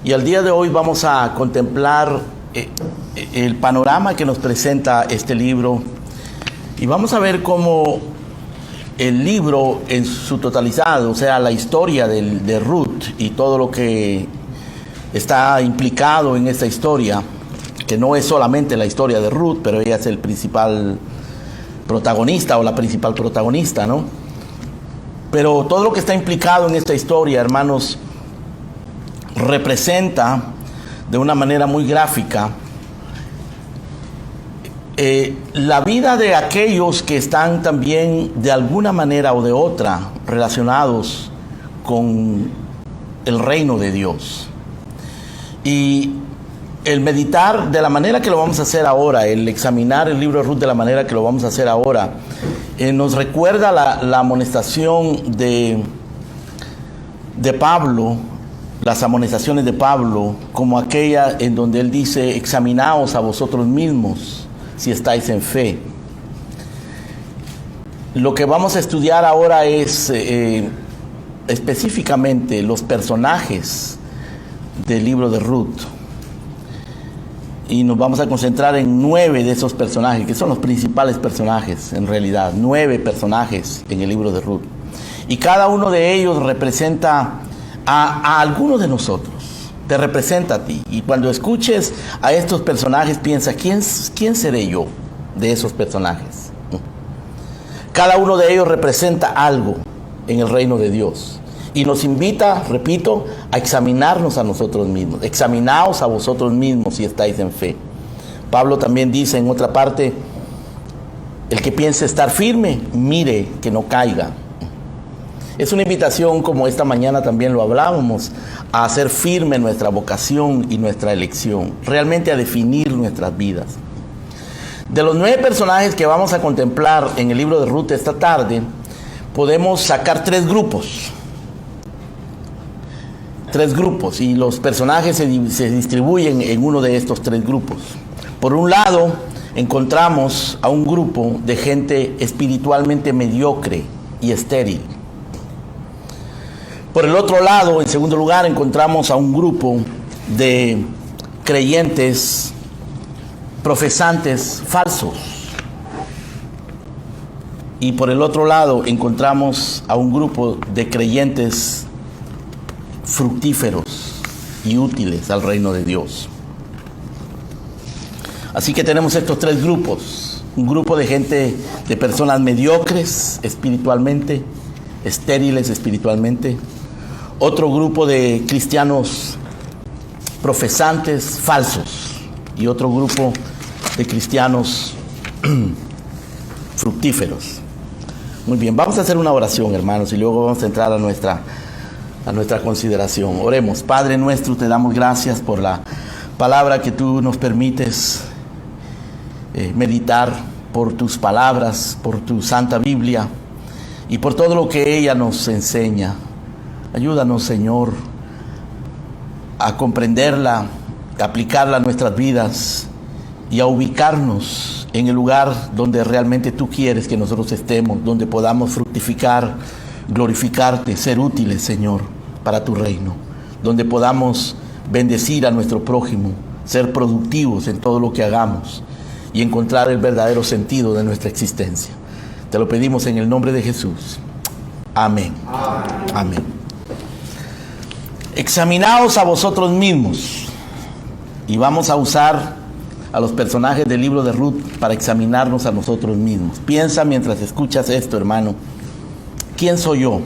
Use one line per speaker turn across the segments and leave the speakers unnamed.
Y al día de hoy vamos a contemplar el panorama que nos presenta este libro. Y vamos a ver cómo el libro en su totalidad, o sea, la historia de Ruth y todo lo que está implicado en esta historia, que no es solamente la historia de Ruth, pero ella es el principal protagonista o la principal protagonista, ¿no? Pero todo lo que está implicado en esta historia, hermanos, representa de una manera muy gráfica la vida de aquellos que están también de alguna manera o de otra relacionados con el reino de Dios. Y el meditar de la manera que lo vamos a hacer ahora, el examinar el libro de Ruth de la manera que lo vamos a hacer ahora, nos recuerda la amonestación de Pablo, las amonestaciones de Pablo, como aquella en donde él dice: examinaos a vosotros mismos si estáis en fe. Lo que vamos a estudiar ahora es específicamente los personajes del libro de Ruth. Y nos vamos a concentrar en 9 de esos personajes, que son los principales personajes en realidad. 9 personajes en el libro de Ruth. Y cada uno de ellos representa a alguno de nosotros. Te representa a ti. Y cuando escuches a estos personajes, piensa: ¿quién seré yo de esos personajes? Cada uno de ellos representa algo en el reino de Dios. Y nos invita, repito, a examinarnos a nosotros mismos. Examinaos a vosotros mismos si estáis en fe. Pablo también dice en otra parte: el que piense estar firme, mire que no caiga. Es una invitación, como esta mañana también lo hablábamos, a hacer firme nuestra vocación y nuestra elección, realmente a definir nuestras vidas. De los 9 personajes que vamos a contemplar en el libro de Ruth esta tarde, podemos sacar 3 grupos. 3 grupos, y los personajes se distribuyen en uno de estos 3 grupos. Por un lado, encontramos a un grupo de gente espiritualmente mediocre y estéril. Por el otro lado, en segundo lugar, encontramos a un grupo de creyentes profesantes falsos. Y por el otro lado, encontramos a un grupo de creyentes fructíferos y útiles al reino de Dios. Así que tenemos estos 3 grupos: un grupo de gente, de personas mediocres espiritualmente, estériles espiritualmente; otro grupo de cristianos profesantes falsos; y otro grupo de cristianos fructíferos. Muy bien, vamos a hacer una oración, hermanos, y luego vamos a entrar a nuestra consideración. Oremos. Padre nuestro, te damos gracias por la palabra que tú nos permites meditar, por tus palabras, por tu Santa Biblia y por todo lo que ella nos enseña. Ayúdanos, Señor, a comprenderla, a aplicarla a nuestras vidas y a ubicarnos en el lugar donde realmente tú quieres que nosotros estemos, donde podamos fructificar, glorificarte, ser útiles, Señor, para tu reino, donde podamos bendecir a nuestro prójimo, ser productivos en todo lo que hagamos y encontrar el verdadero sentido de nuestra existencia. Te lo pedimos en el nombre de Jesús. Amén. Amén. Examinaos a vosotros mismos. Y vamos a usar a los personajes del libro de Ruth para examinarnos a nosotros mismos. Piensa mientras escuchas esto, hermano: ¿quién soy yo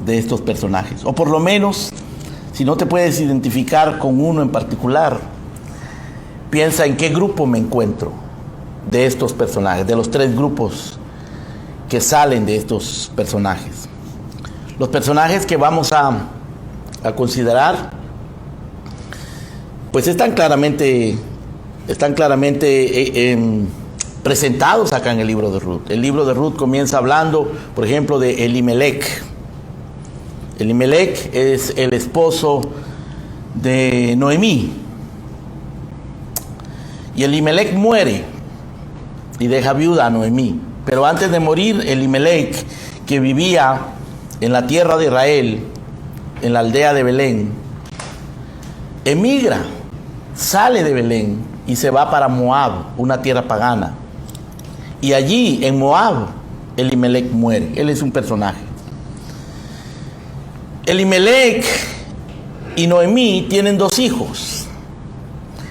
de estos personajes? O por lo menos, si no te puedes identificar con uno en particular, piensa en qué grupo me encuentro de estos personajes, de los 3 grupos que salen de estos personajes. Los personajes que vamos a considerar, pues están claramente presentados acá en el libro de Ruth. El libro de Ruth comienza hablando, por ejemplo, de Elimelech. Elimelech es el esposo de Noemí. Y Elimelech muere y deja viuda a Noemí. Pero antes de morir, Elimelech, que vivía en la tierra de Israel, en la aldea de Belén, emigra, sale de Belén y se va para Moab, una tierra pagana. Y allí, en Moab, Elimelech muere. Él es un personaje. Elimelech y Noemí tienen 2 hijos.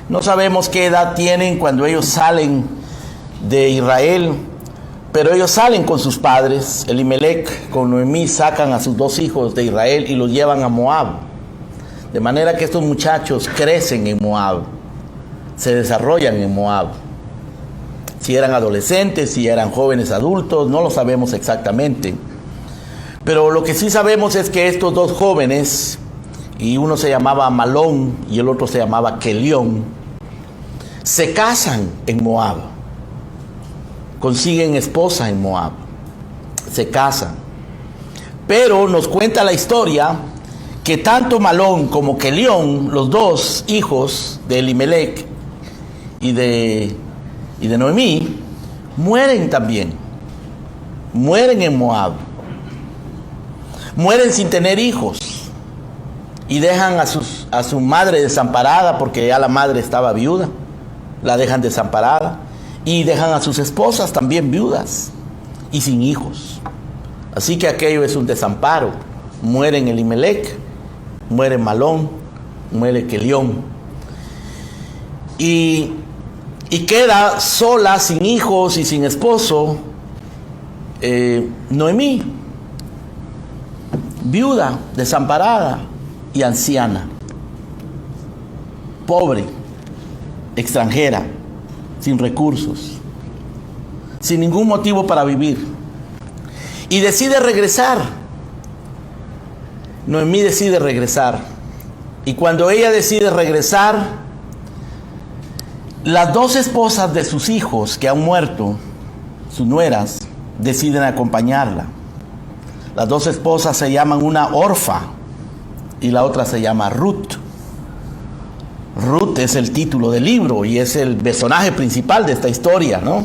No sabemos qué edad tienen cuando ellos salen de Israel, pero ellos salen con sus padres. Elimelech con Noemí sacan a sus 2 hijos de Israel y los llevan a Moab. De manera que estos muchachos crecen en Moab, se desarrollan en Moab. Si eran adolescentes, si eran jóvenes adultos, no lo sabemos exactamente. Pero lo que sí sabemos es que estos 2 jóvenes, y uno se llamaba Malón y el otro se llamaba Kelión, se casan en Moab. Consiguen esposa en Moab. Se casan. Pero nos cuenta la historia que tanto Malón como Kelión, los 2 hijos de Elimelech y de Noemí, mueren también. Mueren en Moab. Mueren sin tener hijos. Y dejan a su madre desamparada, porque ya la madre estaba viuda. La dejan desamparada. Y dejan a sus esposas también viudas y sin hijos. Así que aquello es un desamparo. Mueren Elimelech, muere Malón, muere Kelión. Y queda sola, sin hijos y sin esposo, Noemí, viuda, desamparada y anciana, pobre, extranjera, sin recursos, sin ningún motivo para vivir. Y decide regresar. Noemí decide regresar. Y cuando ella decide regresar, las 2 esposas de sus hijos que han muerto, sus nueras, deciden acompañarla. Las 2 esposas se llaman una Orfa y la otra se llama Ruth. Ruth es el título del libro y es el personaje principal de esta historia, ¿no?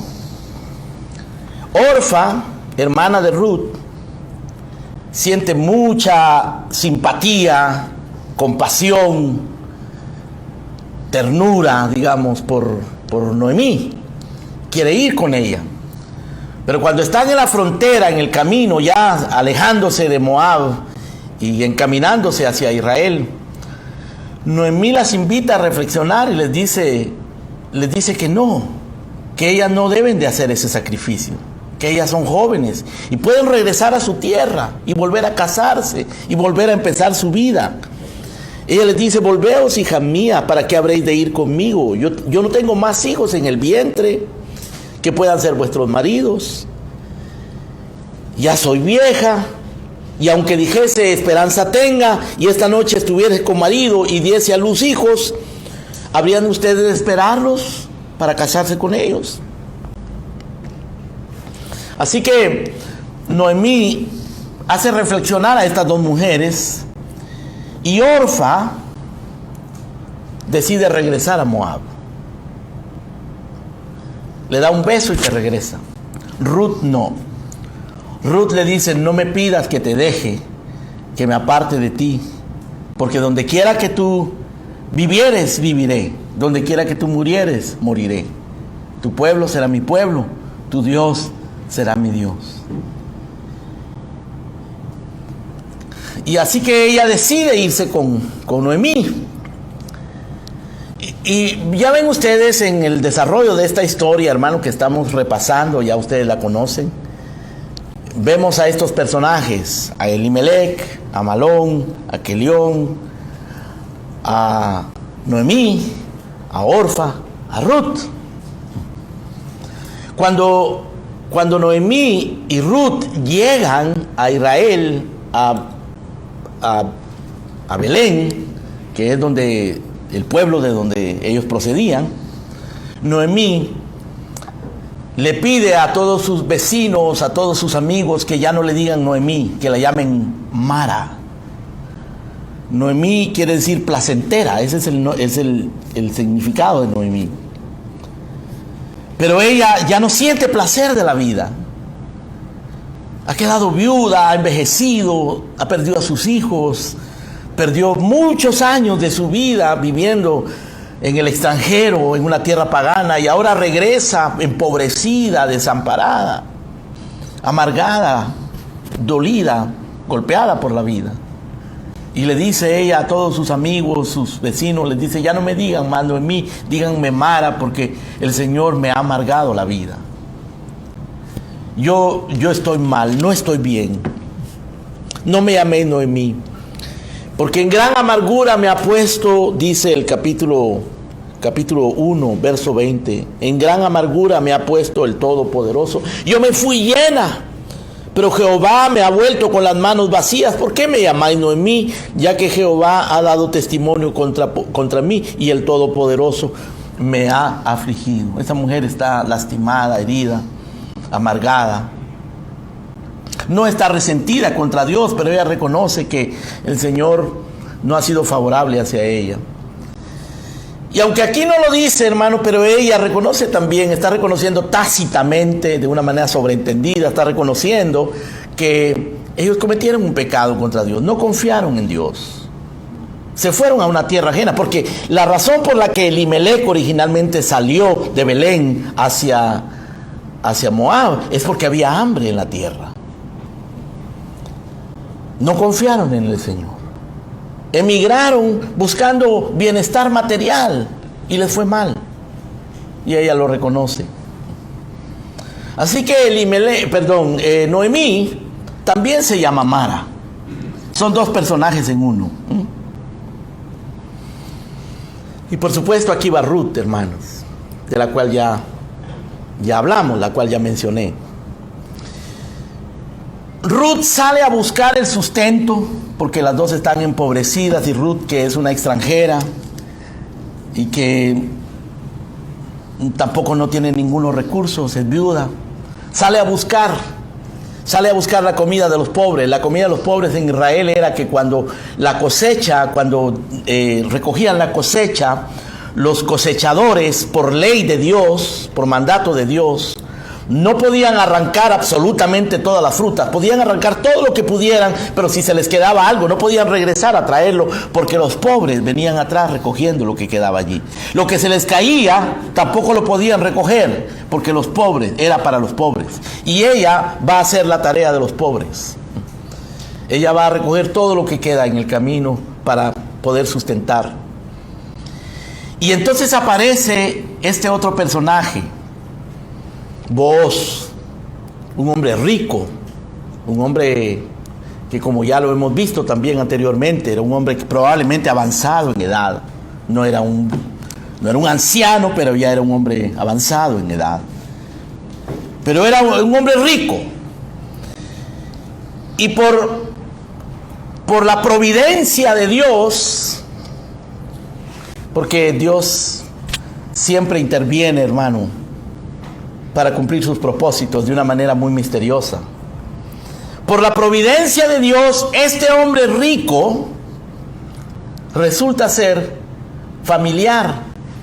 Orfa, hermana de Ruth, siente mucha simpatía, compasión, ternura, digamos, por Noemí. Quiere ir con ella. Pero cuando están en la frontera, en el camino, ya alejándose de Moab y encaminándose hacia Israel, Noemí las invita a reflexionar y les dice que ellas no deben de hacer ese sacrificio, que ellas son jóvenes y pueden regresar a su tierra y volver a casarse y volver a empezar su vida. Ella les dice: volveos, hija mía, ¿para qué habréis de ir conmigo? Yo no tengo más hijos en el vientre que puedan ser vuestros maridos. Ya soy vieja. Y aunque dijese esperanza tenga, y esta noche estuviese con marido y diese a luz hijos, ¿habrían ustedes de esperarlos para casarse con ellos? Así que Noemí hace reflexionar a estas 2 mujeres, y Orfa decide regresar a Moab. Le da un beso y se regresa. Ruth no. Ruth le dice: no me pidas que te deje, que me aparte de ti, porque donde quiera que tú vivieres, viviré. Donde quiera que tú murieres, moriré. Tu pueblo será mi pueblo, tu Dios será mi Dios. Y así que ella decide irse con Noemí. Y ya ven ustedes en el desarrollo de esta historia, hermano, que estamos repasando, ya ustedes la conocen. Vemos a estos personajes: a Elimelech, a Malón, a Kelión, a Noemí, a Orfa, a Ruth. Cuando Noemí y Ruth llegan a Israel, a Belén, que es donde el pueblo de donde ellos procedían, Noemí le pide a todos sus vecinos, a todos sus amigos, que ya no le digan Noemí, que la llamen Mara. Noemí quiere decir placentera, ese es el significado de Noemí. Pero ella ya no siente placer de la vida. Ha quedado viuda, ha envejecido, ha perdido a sus hijos, perdió muchos años de su vida viviendo en el extranjero, en una tierra pagana, y ahora regresa empobrecida, desamparada, amargada, dolida, golpeada por la vida. Y le dice ella a todos sus amigos, sus vecinos, les dice: ya no me digan Mano en mí, díganme Mara, porque el Señor me ha amargado la vida. Yo estoy mal, no estoy bien. No me llaméis Noemí, porque en gran amargura me ha puesto, dice el capítulo 1, verso 20, en gran amargura me ha puesto el Todopoderoso. Yo me fui llena, pero Jehová me ha vuelto con las manos vacías. ¿Por qué me llamáis Noemí? Ya que Jehová ha dado testimonio contra mí, y el Todopoderoso me ha afligido. Esa mujer está lastimada, herida, amargada. No está resentida contra Dios, pero ella reconoce que el Señor no ha sido favorable hacia ella. Y aunque aquí no lo dice, hermano, pero ella reconoce también, está reconociendo tácitamente, de una manera sobreentendida, está reconociendo que ellos cometieron un pecado contra Dios, no confiaron en Dios. Se fueron a una tierra ajena, porque la razón por la que Elimelec originalmente salió de Belén hacia Moab es porque había hambre en la tierra. No confiaron en el Señor. Emigraron buscando bienestar material y les fue mal. Y ella lo reconoce. Así que Noemí también se llama Mara. Son dos personajes en uno. Y por supuesto aquí va Ruth, hermanos, de la cual ya hablamos, la cual ya mencioné. Ruth sale a buscar el sustento, porque las dos están empobrecidas, y Ruth, que es una extranjera y que tampoco no tiene ningunos recursos, es viuda, sale a buscar la comida de los pobres. La comida de los pobres en Israel era que cuando recogían la cosecha, los cosechadores, por ley de Dios, por mandato de Dios, no podían arrancar absolutamente todas las frutas. Podían arrancar todo lo que pudieran, pero si se les quedaba algo, no podían regresar a traerlo, porque los pobres venían atrás recogiendo lo que quedaba allí. Lo que se les caía, tampoco lo podían recoger, porque los pobres, era para los pobres. Y ella va a hacer la tarea de los pobres. Ella va a recoger todo lo que queda en el camino para poder sustentar. Y entonces aparece este otro personaje, Booz, un hombre rico, un hombre que, como ya lo hemos visto también anteriormente, era un hombre que probablemente avanzado en edad. No era un anciano, pero ya era un hombre avanzado en edad. Pero era un hombre rico. Y por la providencia de Dios, porque Dios siempre interviene, hermano, para cumplir sus propósitos de una manera muy misteriosa. Por la providencia de Dios, este hombre rico resulta ser familiar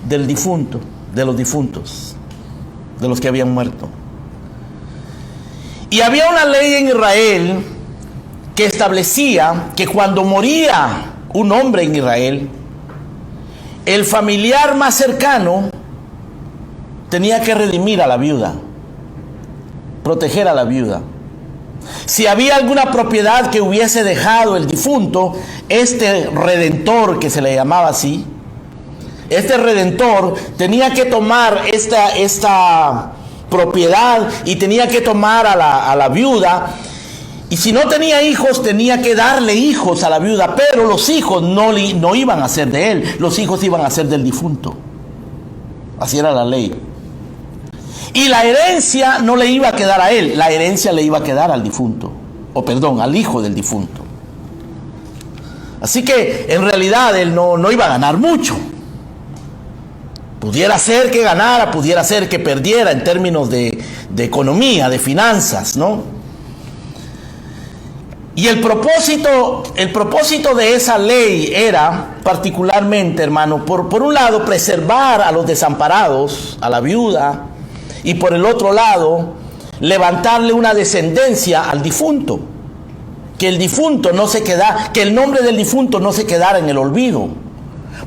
del difunto, de los difuntos, de los que habían muerto. Y había una ley en Israel que establecía que cuando moría un hombre en Israel, el familiar más cercano tenía que redimir a la viuda, proteger a la viuda. Si había alguna propiedad que hubiese dejado el difunto, este redentor, que se le llamaba así, este redentor tenía que tomar esta propiedad y tenía que tomar a la viuda. Y si no tenía hijos, tenía que darle hijos a la viuda, pero los hijos no iban a ser de él, los hijos iban a ser del difunto. Así era la ley. Y la herencia no le iba a quedar a él, la herencia le iba a quedar al difunto, al hijo del difunto. Así que en realidad él no iba a ganar mucho. Pudiera ser que ganara, pudiera ser que perdiera en términos de economía, de finanzas, ¿no? Y el propósito de esa ley era particularmente, hermano, por un lado preservar a los desamparados, a la viuda, y por el otro lado levantarle una descendencia al difunto. que el difunto no se quedara, que el nombre del difunto no se quedara en el olvido,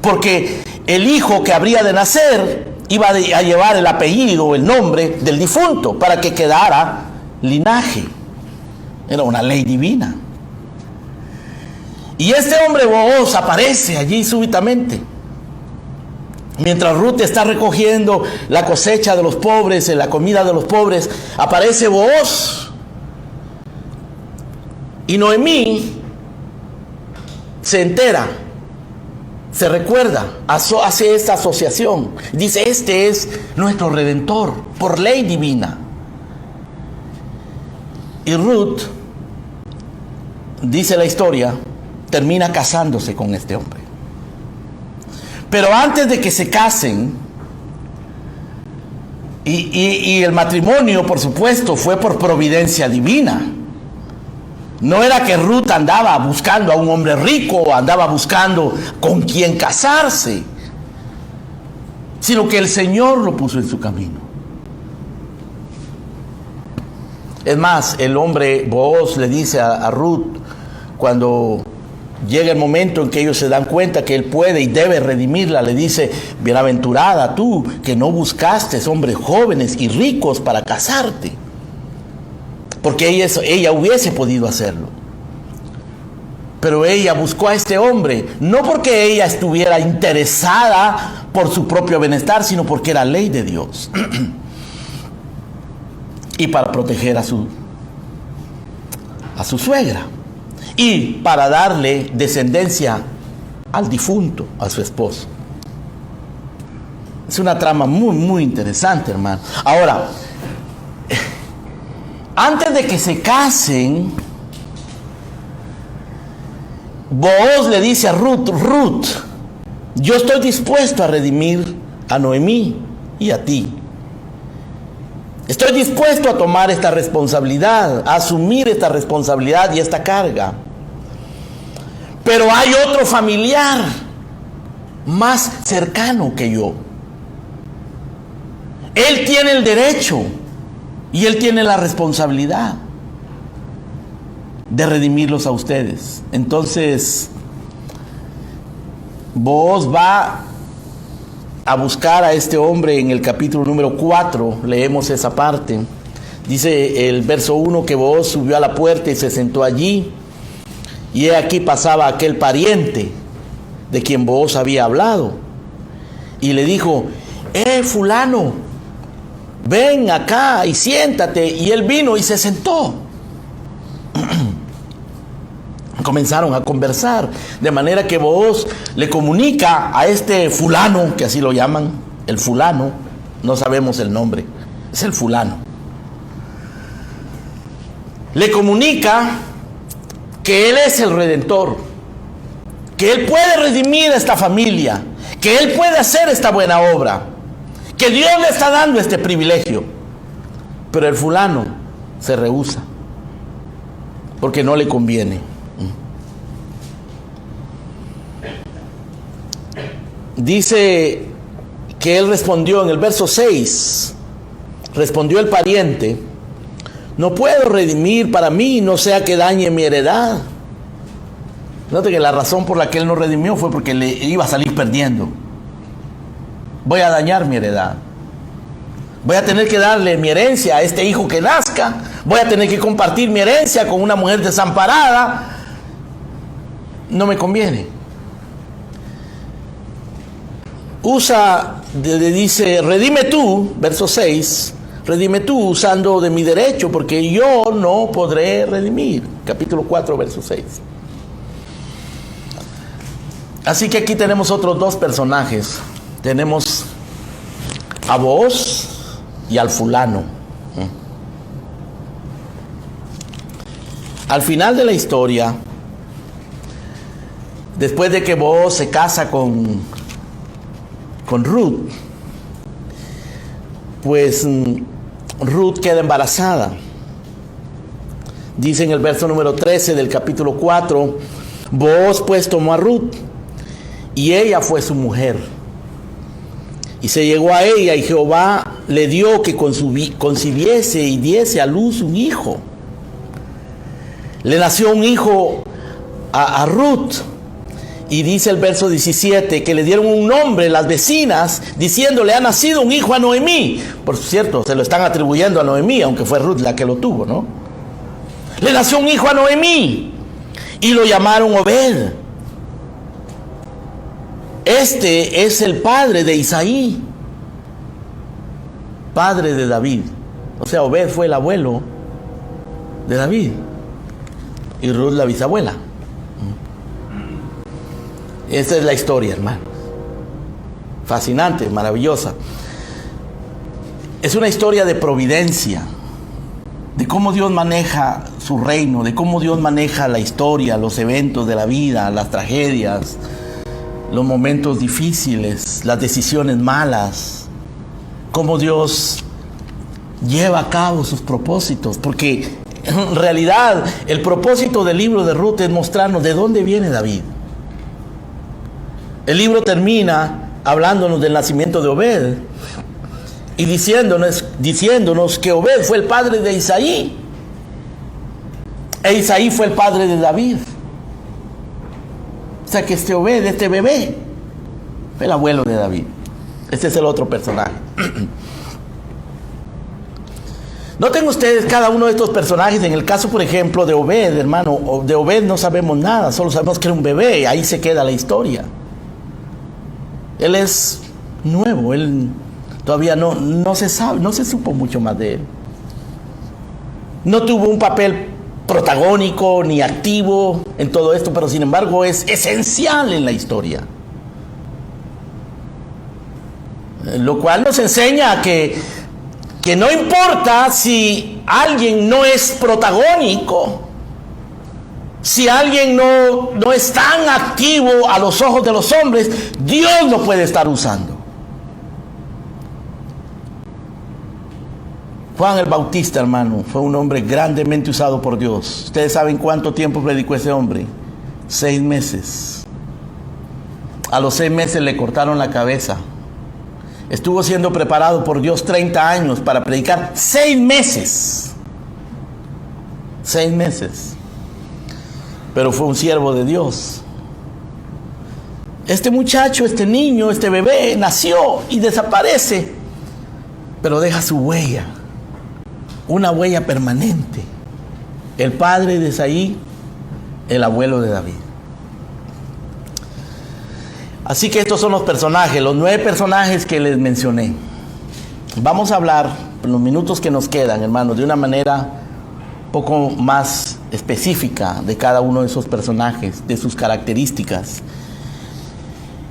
porque el hijo que habría de nacer iba a llevar el apellido, el nombre del difunto, para que quedara linaje. Era una ley divina. Y este hombre Booz aparece allí súbitamente. Mientras Ruth está recogiendo la cosecha de los pobres, la comida de los pobres, aparece Booz. Y Noemí se entera, se recuerda, hace esta asociación. Dice, este es nuestro Redentor, por ley divina. Y Ruth, dice la historia, termina casándose con este hombre. Pero antes de que se casen, y el matrimonio, por supuesto, fue por providencia divina. No era que Ruth andaba buscando a un hombre rico o andaba buscando con quién casarse, sino que el Señor lo puso en su camino. Es más, el hombre Booz le dice a Ruth, cuando llega el momento en que ellos se dan cuenta que él puede y debe redimirla, le dice, bienaventurada tú que no buscaste hombres jóvenes y ricos para casarte, porque ella hubiese podido hacerlo. Pero ella buscó a este hombre, no porque ella estuviera interesada por su propio bienestar, sino porque era ley de Dios. Y para proteger a su suegra. Y para darle descendencia al difunto, a su esposo. Es una trama muy, muy interesante, hermano. Ahora, antes de que se casen, Booz le dice a Ruth, Ruth, yo estoy dispuesto a redimir a Noemí y a ti. Estoy dispuesto a tomar esta responsabilidad, a asumir esta responsabilidad y esta carga. Pero hay otro familiar más cercano que yo. Él tiene el derecho y él tiene la responsabilidad de redimirlos a ustedes. Entonces, Booz va a buscar a este hombre en el capítulo número 4, leemos esa parte. Dice el verso 1 que Booz subió a la puerta y se sentó allí, y he aquí pasaba aquel pariente de quien Booz había hablado, y le dijo, fulano, ven acá y siéntate. Y él vino y se sentó. Comenzaron a conversar, de manera que Booz le comunica a este fulano, que así lo llaman, el fulano, no sabemos el nombre, es el fulano. Le comunica que él es el Redentor, que él puede redimir a esta familia, que él puede hacer esta buena obra, que Dios le está dando este privilegio. Pero el fulano se rehúsa, porque no le conviene. Dice que él respondió en el verso 6, respondió el pariente, no puedo redimir para mí, no sea que dañe mi heredad. Note que la razón por la que él no redimió fue porque le iba a salir perdiendo. Voy a dañar mi heredad. Voy a tener que darle mi herencia a este hijo que nazca. Voy a tener que compartir mi herencia con una mujer desamparada. No me conviene. Dice, redime tú, verso 6, redime tú usando de mi derecho, porque yo no podré redimir. Capítulo 4, verso 6. Así que aquí tenemos otros dos personajes. Tenemos a Booz y al fulano. Al final de la historia, después de que Booz se casa con Ruth, pues Ruth queda embarazada. Dice en el verso número 13 del capítulo 4, Booz pues tomó a Ruth y ella fue su mujer. Y se llegó a ella y Jehová le dio que concibiese y diese a luz un hijo. Le nació un hijo a Ruth. Y dice el verso 17 que le dieron un nombre las vecinas diciéndole: ha nacido un hijo a Noemí. Por cierto, se lo están atribuyendo a Noemí, aunque fue Ruth la que lo tuvo, ¿no? Le nació un hijo a Noemí y lo llamaron Obed. Este es el padre de Isaí, padre de David. O sea, Obed fue el abuelo de David y Ruth la bisabuela. Esta es la historia, hermanos. Fascinante, maravillosa. Es una historia de providencia, de cómo Dios maneja su reino, de cómo Dios maneja la historia, los eventos de la vida, las tragedias, los momentos difíciles, las decisiones malas, cómo Dios lleva a cabo sus propósitos, porque en realidad el propósito del libro de Ruth es mostrarnos de dónde viene David. El libro termina hablándonos del nacimiento de Obed y diciéndonos que Obed fue el padre de Isaí e Isaí fue el padre de David. O sea que este Obed, este bebé, fue el abuelo de David. Este es el otro personaje. Noten ustedes cada uno de estos personajes. En el caso, por ejemplo, de Obed, hermano, de Obed no sabemos nada, solo sabemos que era un bebé. Ahí se queda la historia. Él es nuevo, él todavía no se sabe, no se supo mucho más de él. No tuvo un papel protagónico ni activo en todo esto, pero sin embargo es esencial en la historia. Lo cual nos enseña que no importa si alguien no es protagónico, si alguien no es tan activo a los ojos de los hombres, Dios lo puede estar usando. Juan el Bautista, hermano, fue un hombre grandemente usado por Dios. Ustedes saben cuánto tiempo predicó ese hombre. 6 meses. A los 6 meses le cortaron la cabeza. Estuvo siendo preparado por Dios 30 años para predicar 6 meses. 6 meses. Pero fue un siervo de Dios. Este muchacho, este niño, este bebé nació y desaparece, pero deja su huella, una huella permanente. El padre de Isaí, el abuelo de David. Así que estos son los personajes, los 9 personajes que les mencioné. Vamos a hablar en los minutos que nos quedan, hermanos, de una manera poco más específica de cada uno de esos personajes, de sus características.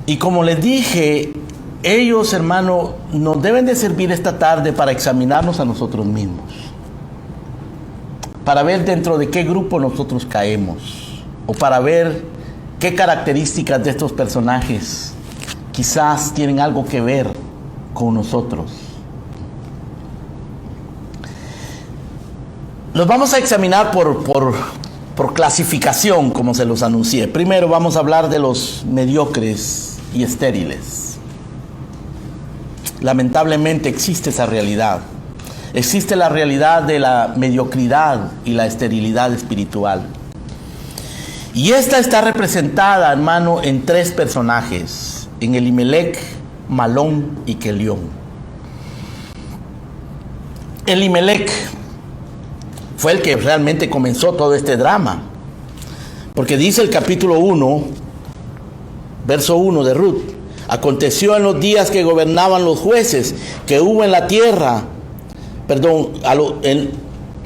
Y como les dije, ellos, hermano, nos deben de servir esta tarde para examinarnos a nosotros mismos, para ver dentro de qué grupo nosotros caemos, o para ver qué características de estos personajes quizás tienen algo que ver con nosotros. Los vamos a examinar por clasificación, como se los anuncié. Primero vamos a hablar de los mediocres y estériles. Lamentablemente existe esa realidad. Existe la realidad de la mediocridad y la esterilidad espiritual. Y esta está representada, hermano, en 3 personajes: en Elimelec, Malón y Quelión. Elimelec fue el que realmente comenzó todo este drama, porque dice el capítulo 1, verso 1 de Ruth: aconteció en los días que gobernaban los jueces que hubo en la tierra,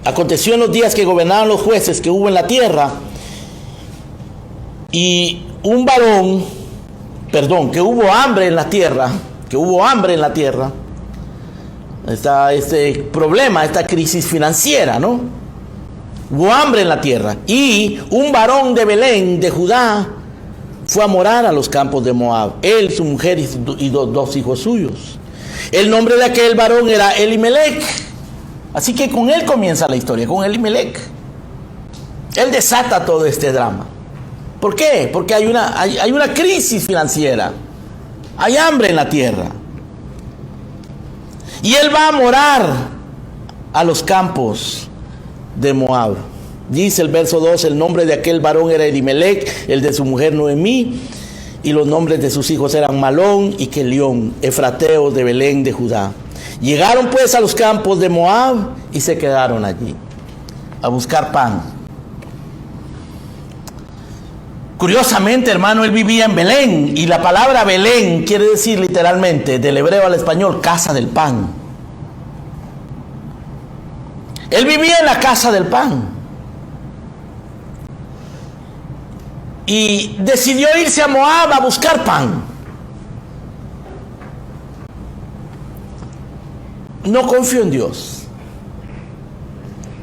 aconteció en los días que gobernaban los jueces que hubo en la tierra, y un varón, que hubo hambre en la tierra, está este problema, esta crisis financiera, ¿no? Hubo hambre en la tierra, y un varón de Belén, de Judá, fue a morar a los campos de Moab, él, su mujer y 2 hijos suyos. El nombre de aquel varón era Elimelec. Así que con él comienza la historia, con Elimelec. Él desata todo este drama. ¿Por qué? Porque hay una crisis financiera, hay hambre en la tierra, y él va a morar a los campos de Moab. Dice el verso 2, el nombre de aquel varón era Elimelech, el de su mujer Noemí, y los nombres de sus hijos eran Malón y Kelión, efrateos de Belén de Judá. Llegaron pues a los campos de Moab y se quedaron allí a buscar pan. Curiosamente, hermano, él vivía en Belén, y la palabra Belén quiere decir literalmente, del hebreo al español, casa del pan. Él vivía en la casa del pan. Y decidió irse a Moab a buscar pan. No confió en Dios.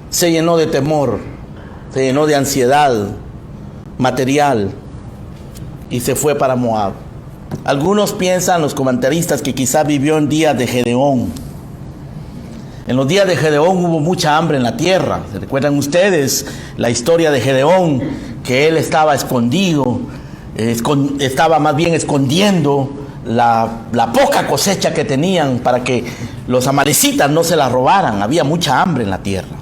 Se llenó de temor, se llenó de ansiedad material y se fue para Moab. Algunos piensan, los comentaristas, que quizá vivió en días de Gedeón. En los días de Gedeón hubo mucha hambre en la tierra. ¿Se recuerdan ustedes la historia de Gedeón? Que él estaba escondido, estaba más bien escondiendo la poca cosecha que tenían para que los amalecitas no se la robaran. Había mucha hambre en la tierra.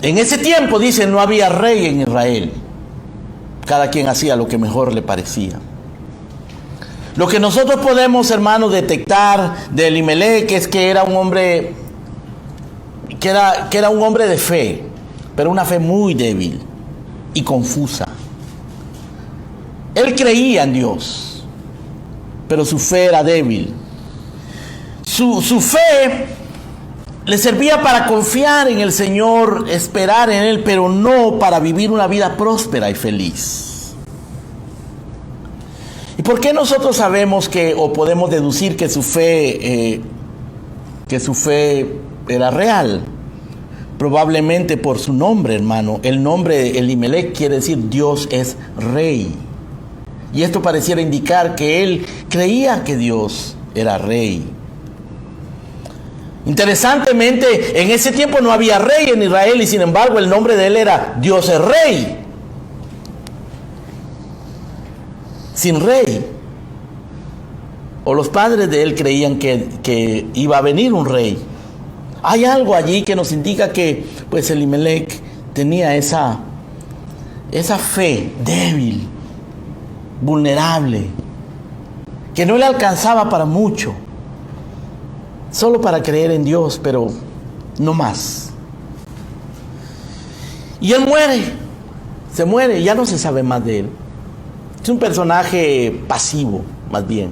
En ese tiempo, dicen, no había rey en Israel. Cada quien hacía lo que mejor le parecía. Lo que nosotros podemos, hermanos, detectar de Elimelech es que era un hombre que era un hombre de fe, pero una fe muy débil y confusa. Él creía en Dios, pero su fe era débil. Su fe le servía para confiar en el Señor, esperar en Él, pero no para vivir una vida próspera y feliz. ¿Y por qué nosotros sabemos o podemos deducir que su fe era real? Probablemente por su nombre, hermano. El nombre Elimelech quiere decir Dios es rey. Y esto pareciera indicar que él creía que Dios era rey. Interesantemente, en ese tiempo no había rey en Israel, y sin embargo el nombre de él era Dios es rey. Sin rey. O los padres de él creían que iba a venir un rey. Hay algo allí que nos indica que pues Elimelech tenía esa fe débil, vulnerable, que no le alcanzaba para mucho, solo para creer en Dios, pero no más. Y él se muere, ya no se sabe más de él. Es un personaje pasivo, más bien.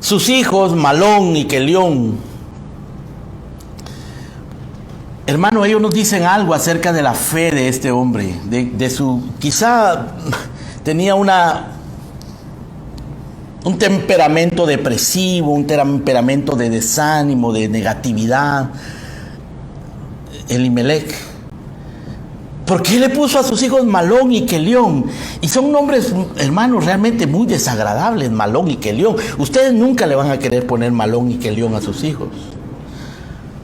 Sus hijos, Malón y Kelión, hermano, ellos nos dicen algo acerca de la fe de este hombre, quizá tenía un temperamento depresivo, un temperamento de desánimo, de negatividad. Elimelech, ¿por qué le puso a sus hijos Malón y Kelión? Y son nombres, hermanos, realmente muy desagradables, Malón y Kelión. Ustedes nunca le van a querer poner Malón y Kelión a sus hijos.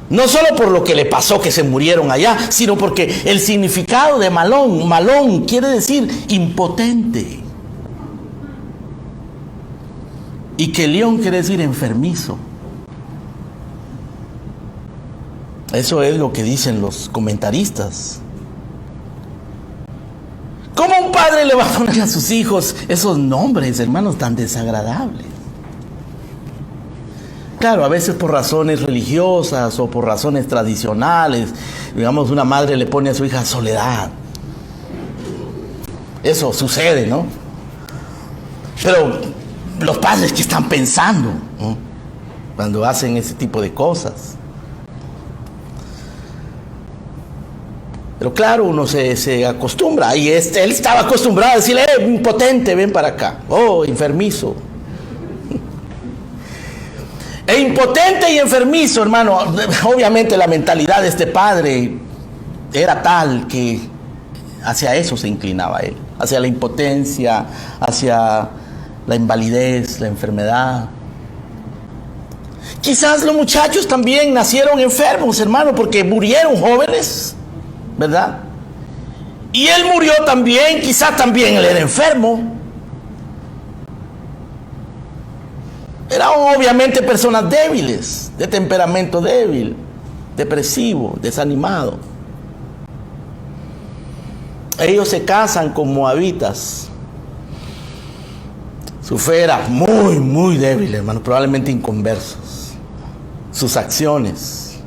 No solo por lo que le pasó, que se murieron allá, sino porque el significado de Malón quiere decir impotente. Y Kelión quiere decir enfermizo. Eso es lo que dicen los comentaristas. ¿Cómo un padre le va a poner a sus hijos esos nombres, hermanos, tan desagradables? Claro, a veces por razones religiosas o por razones tradicionales. Digamos, una madre le pone a su hija Soledad. Eso sucede, ¿no? Pero los padres, ¿qué están pensando, ¿no?, cuando hacen ese tipo de cosas? Pero claro, uno se acostumbra. Y él estaba acostumbrado a decirle, impotente, ven para acá. Oh, enfermizo. E impotente y enfermizo, hermano. Obviamente la mentalidad de este padre era tal que hacia eso se inclinaba él. Hacia la impotencia, hacia la invalidez, la enfermedad. Quizás los muchachos también nacieron enfermos, hermano, porque murieron jóvenes, ¿verdad? Y él murió también, quizás también él era enfermo. Eran obviamente personas débiles, de temperamento débil, depresivo, desanimado. Ellos se casan con moabitas. Su fe era muy, muy débil, hermano, probablemente inconversos. Sus acciones.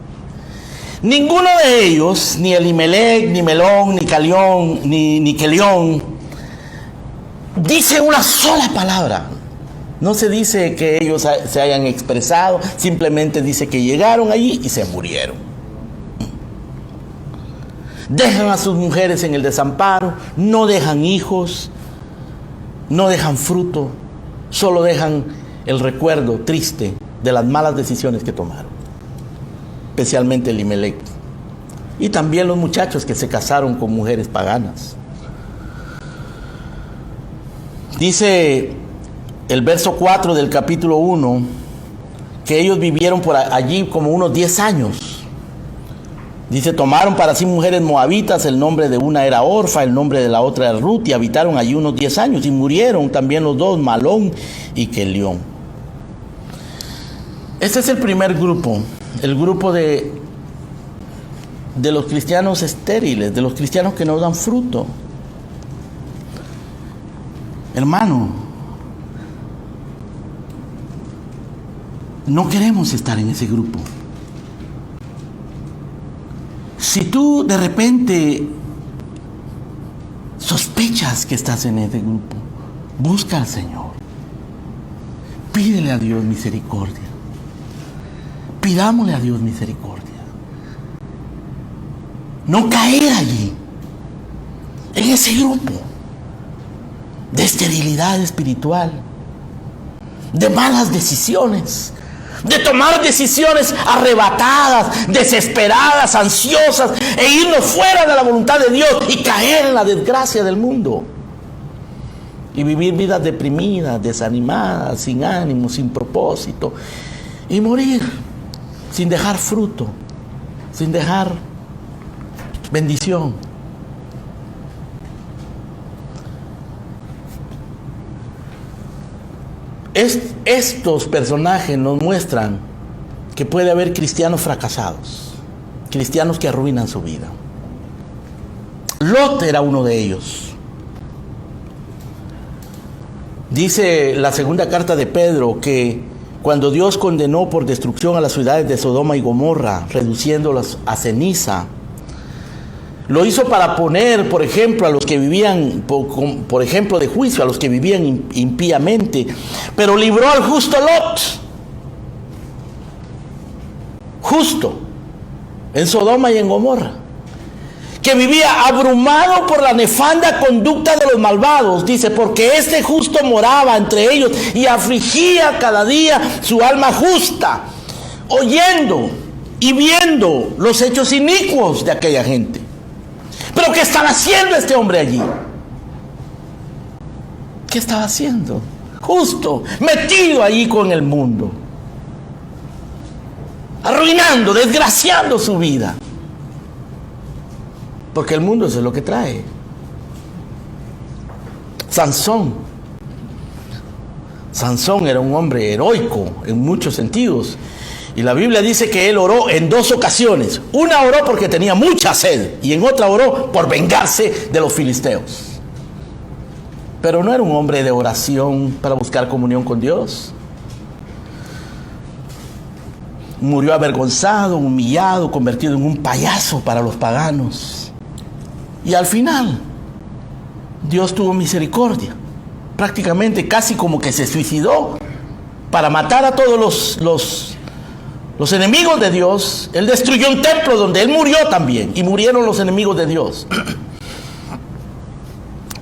Ninguno de ellos, ni Elimelec, ni Melón, ni Calión, ni Kelión, dice una sola palabra. No se dice que ellos se hayan expresado, simplemente dice que llegaron allí y se murieron. Dejan a sus mujeres en el desamparo, no dejan hijos, no dejan fruto, solo dejan el recuerdo triste de las malas decisiones que tomaron, especialmente Elimelec. Y también los muchachos que se casaron con mujeres paganas. Dice el verso 4 del capítulo 1 que ellos vivieron por allí como unos 10 años. Dice, tomaron para sí mujeres moabitas, el nombre de una era Orfa, el nombre de la otra era Ruth, y habitaron allí unos 10 años, y murieron también los dos, Malón y Kelión. Este es el primer grupo, el grupo de los cristianos estériles, de los cristianos que no dan fruto. Hermano, no queremos estar en ese grupo. Si tú de repente sospechas que estás en ese grupo, busca al Señor. Pídele a Dios misericordia. Pidámosle a Dios misericordia. No caer allí, en ese grupo de esterilidad espiritual, de malas decisiones, de tomar decisiones arrebatadas, desesperadas, ansiosas, e irnos fuera de la voluntad de Dios y caer en la desgracia del mundo. Y vivir vidas deprimidas, desanimadas, sin ánimo, sin propósito. Y morir sin dejar fruto, sin dejar bendición. Estos personajes nos muestran que puede haber cristianos fracasados, cristianos que arruinan su vida. Lot era uno de ellos. Dice la segunda carta de Pedro que cuando Dios condenó por destrucción a las ciudades de Sodoma y Gomorra, reduciéndolas a ceniza, lo hizo para poner, por ejemplo, a los que vivían, por ejemplo, de juicio, a los que vivían impíamente, pero libró al justo Lot, justo, en Sodoma y en Gomorra, que vivía abrumado por la nefanda conducta de los malvados. Dice, porque este justo moraba entre ellos y afligía cada día su alma justa, oyendo y viendo los hechos inicuos de aquella gente. Pero ¿qué estaba haciendo este hombre allí? ¿Qué estaba haciendo? Justo, metido allí con el mundo, arruinando, desgraciando su vida. Porque el mundo eso es lo que trae. Sansón era un hombre heroico en muchos sentidos. Y la Biblia dice que él oró en 2 ocasiones. Una oró porque tenía mucha sed y en otra oró por vengarse de los filisteos. Pero no era un hombre de oración para buscar comunión con Dios. Murió avergonzado, humillado, convertido en un payaso para los paganos. Y al final, Dios tuvo misericordia. Prácticamente casi como que se suicidó para matar a todos los enemigos de Dios. Él destruyó un templo donde él murió también, y murieron los enemigos de Dios.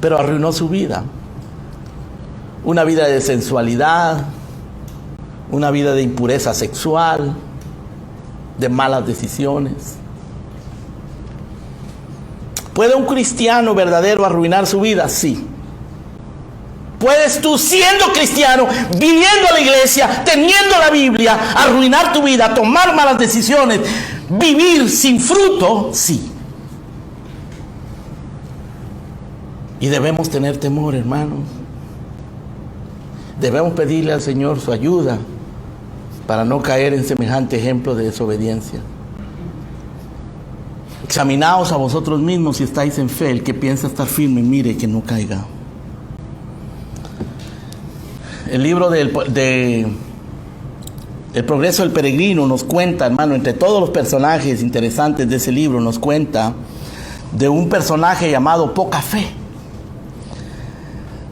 Pero arruinó su vida. Una vida de sensualidad, una vida de impureza sexual, de malas decisiones. ¿Puede un cristiano verdadero arruinar su vida? Sí. Puedes tú, siendo cristiano, viviendo la iglesia, teniendo la Biblia, arruinar tu vida, tomar malas decisiones, vivir sin fruto, sí. Y debemos tener temor, hermanos. Debemos pedirle al Señor su ayuda para no caer en semejante ejemplo de desobediencia. Examinaos a vosotros mismos si estáis en fe. El que piensa estar firme, mire que no caiga. El libro El progreso del peregrino nos cuenta, hermano, entre todos los personajes interesantes de ese libro, nos cuenta de un personaje llamado Poca Fe.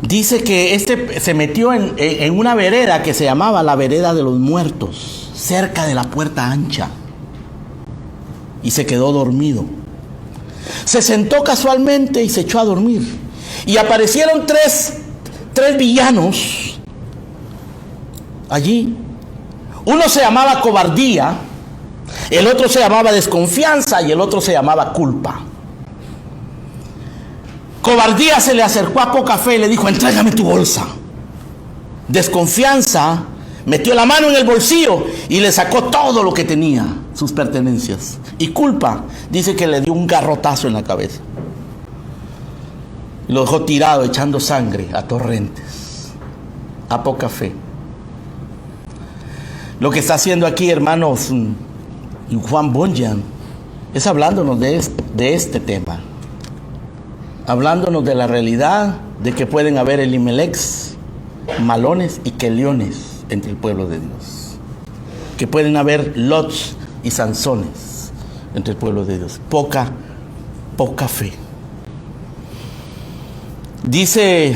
Dice que este se metió en una vereda que se llamaba la vereda de los muertos, cerca de la puerta ancha, y se quedó dormido. Se sentó casualmente y se echó a dormir. Y aparecieron tres villanos allí. Uno se llamaba cobardía, el otro se llamaba desconfianza y el otro se llamaba culpa. Cobardía se le acercó a Poca Fe y le dijo: entrégame tu bolsa. Desconfianza metió la mano en el bolsillo y le sacó todo lo que tenía, sus pertenencias. Y culpa dice que le dio un garrotazo en la cabeza. Lo dejó tirado, echando sangre a torrentes. A Poca Fe. Lo que está haciendo aquí, hermanos, Juan Bunyan, es hablándonos de este tema. Hablándonos de la realidad de que pueden haber Elimelecs, Malones y Queliones entre el pueblo de Dios. Que pueden haber Lots y Sansones entre el pueblo de Dios. Poca fe. Dice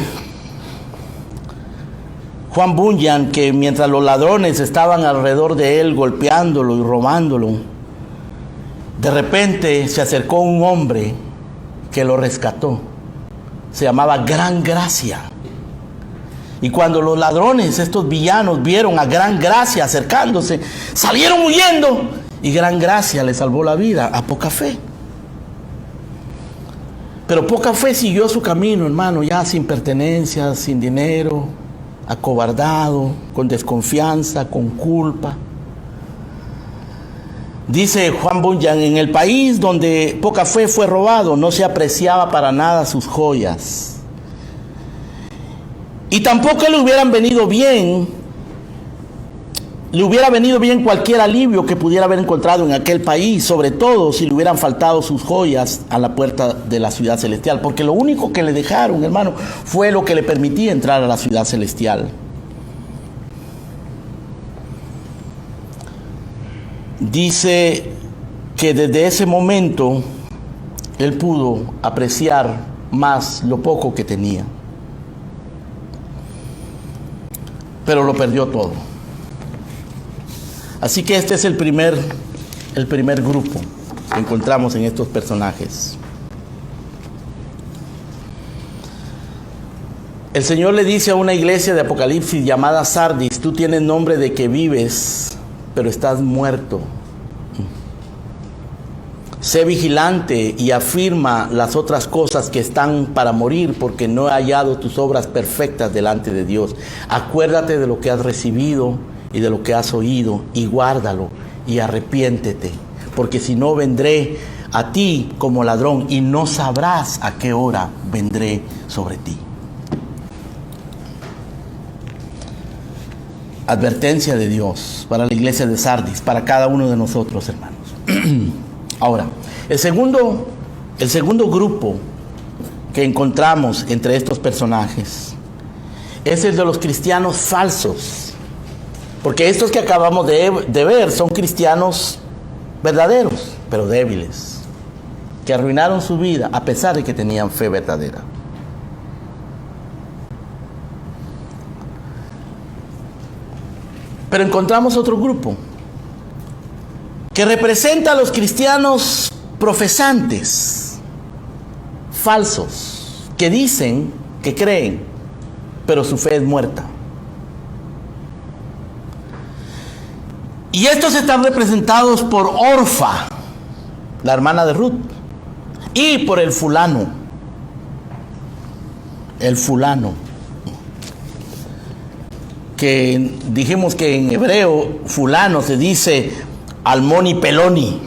Juan Bunyan que mientras los ladrones estaban alrededor de él golpeándolo y robándolo, de repente se acercó un hombre que lo rescató. Se llamaba Gran Gracia. Y cuando los ladrones, estos villanos, vieron a Gran Gracia acercándose, salieron huyendo. Y Gran Gracia le salvó la vida a Poca Fe. Pero Poca Fe siguió su camino, hermano, ya sin pertenencias, sin dinero, acobardado, con desconfianza, con culpa. Dice Juan Bunyan: en el país donde Poca Fe fue robado, no se apreciaba para nada sus joyas. Y tampoco le hubiera venido bien cualquier alivio que pudiera haber encontrado en aquel país, sobre todo si le hubieran faltado sus joyas a la puerta de la ciudad celestial, porque lo único que le dejaron, hermano, fue lo que le permitía entrar a la ciudad celestial. Dice que desde ese momento él pudo apreciar más lo poco que tenía, pero lo perdió todo. Así que este es el primer grupo que encontramos en estos personajes. El Señor le dice a una iglesia de Apocalipsis llamada Sardis: tú tienes nombre de que vives, pero estás muerto. Sé vigilante y afirma las otras cosas que están para morir, porque no he hallado tus obras perfectas delante de Dios. Acuérdate de lo que has recibido y de lo que has oído, y guárdalo y arrepiéntete, porque si no, vendré a ti como ladrón y no sabrás a qué hora vendré sobre ti. Advertencia de Dios para la iglesia de Sardis, para cada uno de nosotros, hermanos. Ahora, el segundo grupo que encontramos entre estos personajes es el de los cristianos falsos. Porque estos que acabamos de ver son cristianos verdaderos, pero débiles, que arruinaron su vida a pesar de que tenían fe verdadera. Pero encontramos otro grupo que representa a los cristianos profesantes, falsos, que dicen que creen, pero su fe es muerta. Y estos están representados por Orfa, la hermana de Ruth, y por el fulano, que dijimos que en hebreo fulano se dice Almoni Peloni.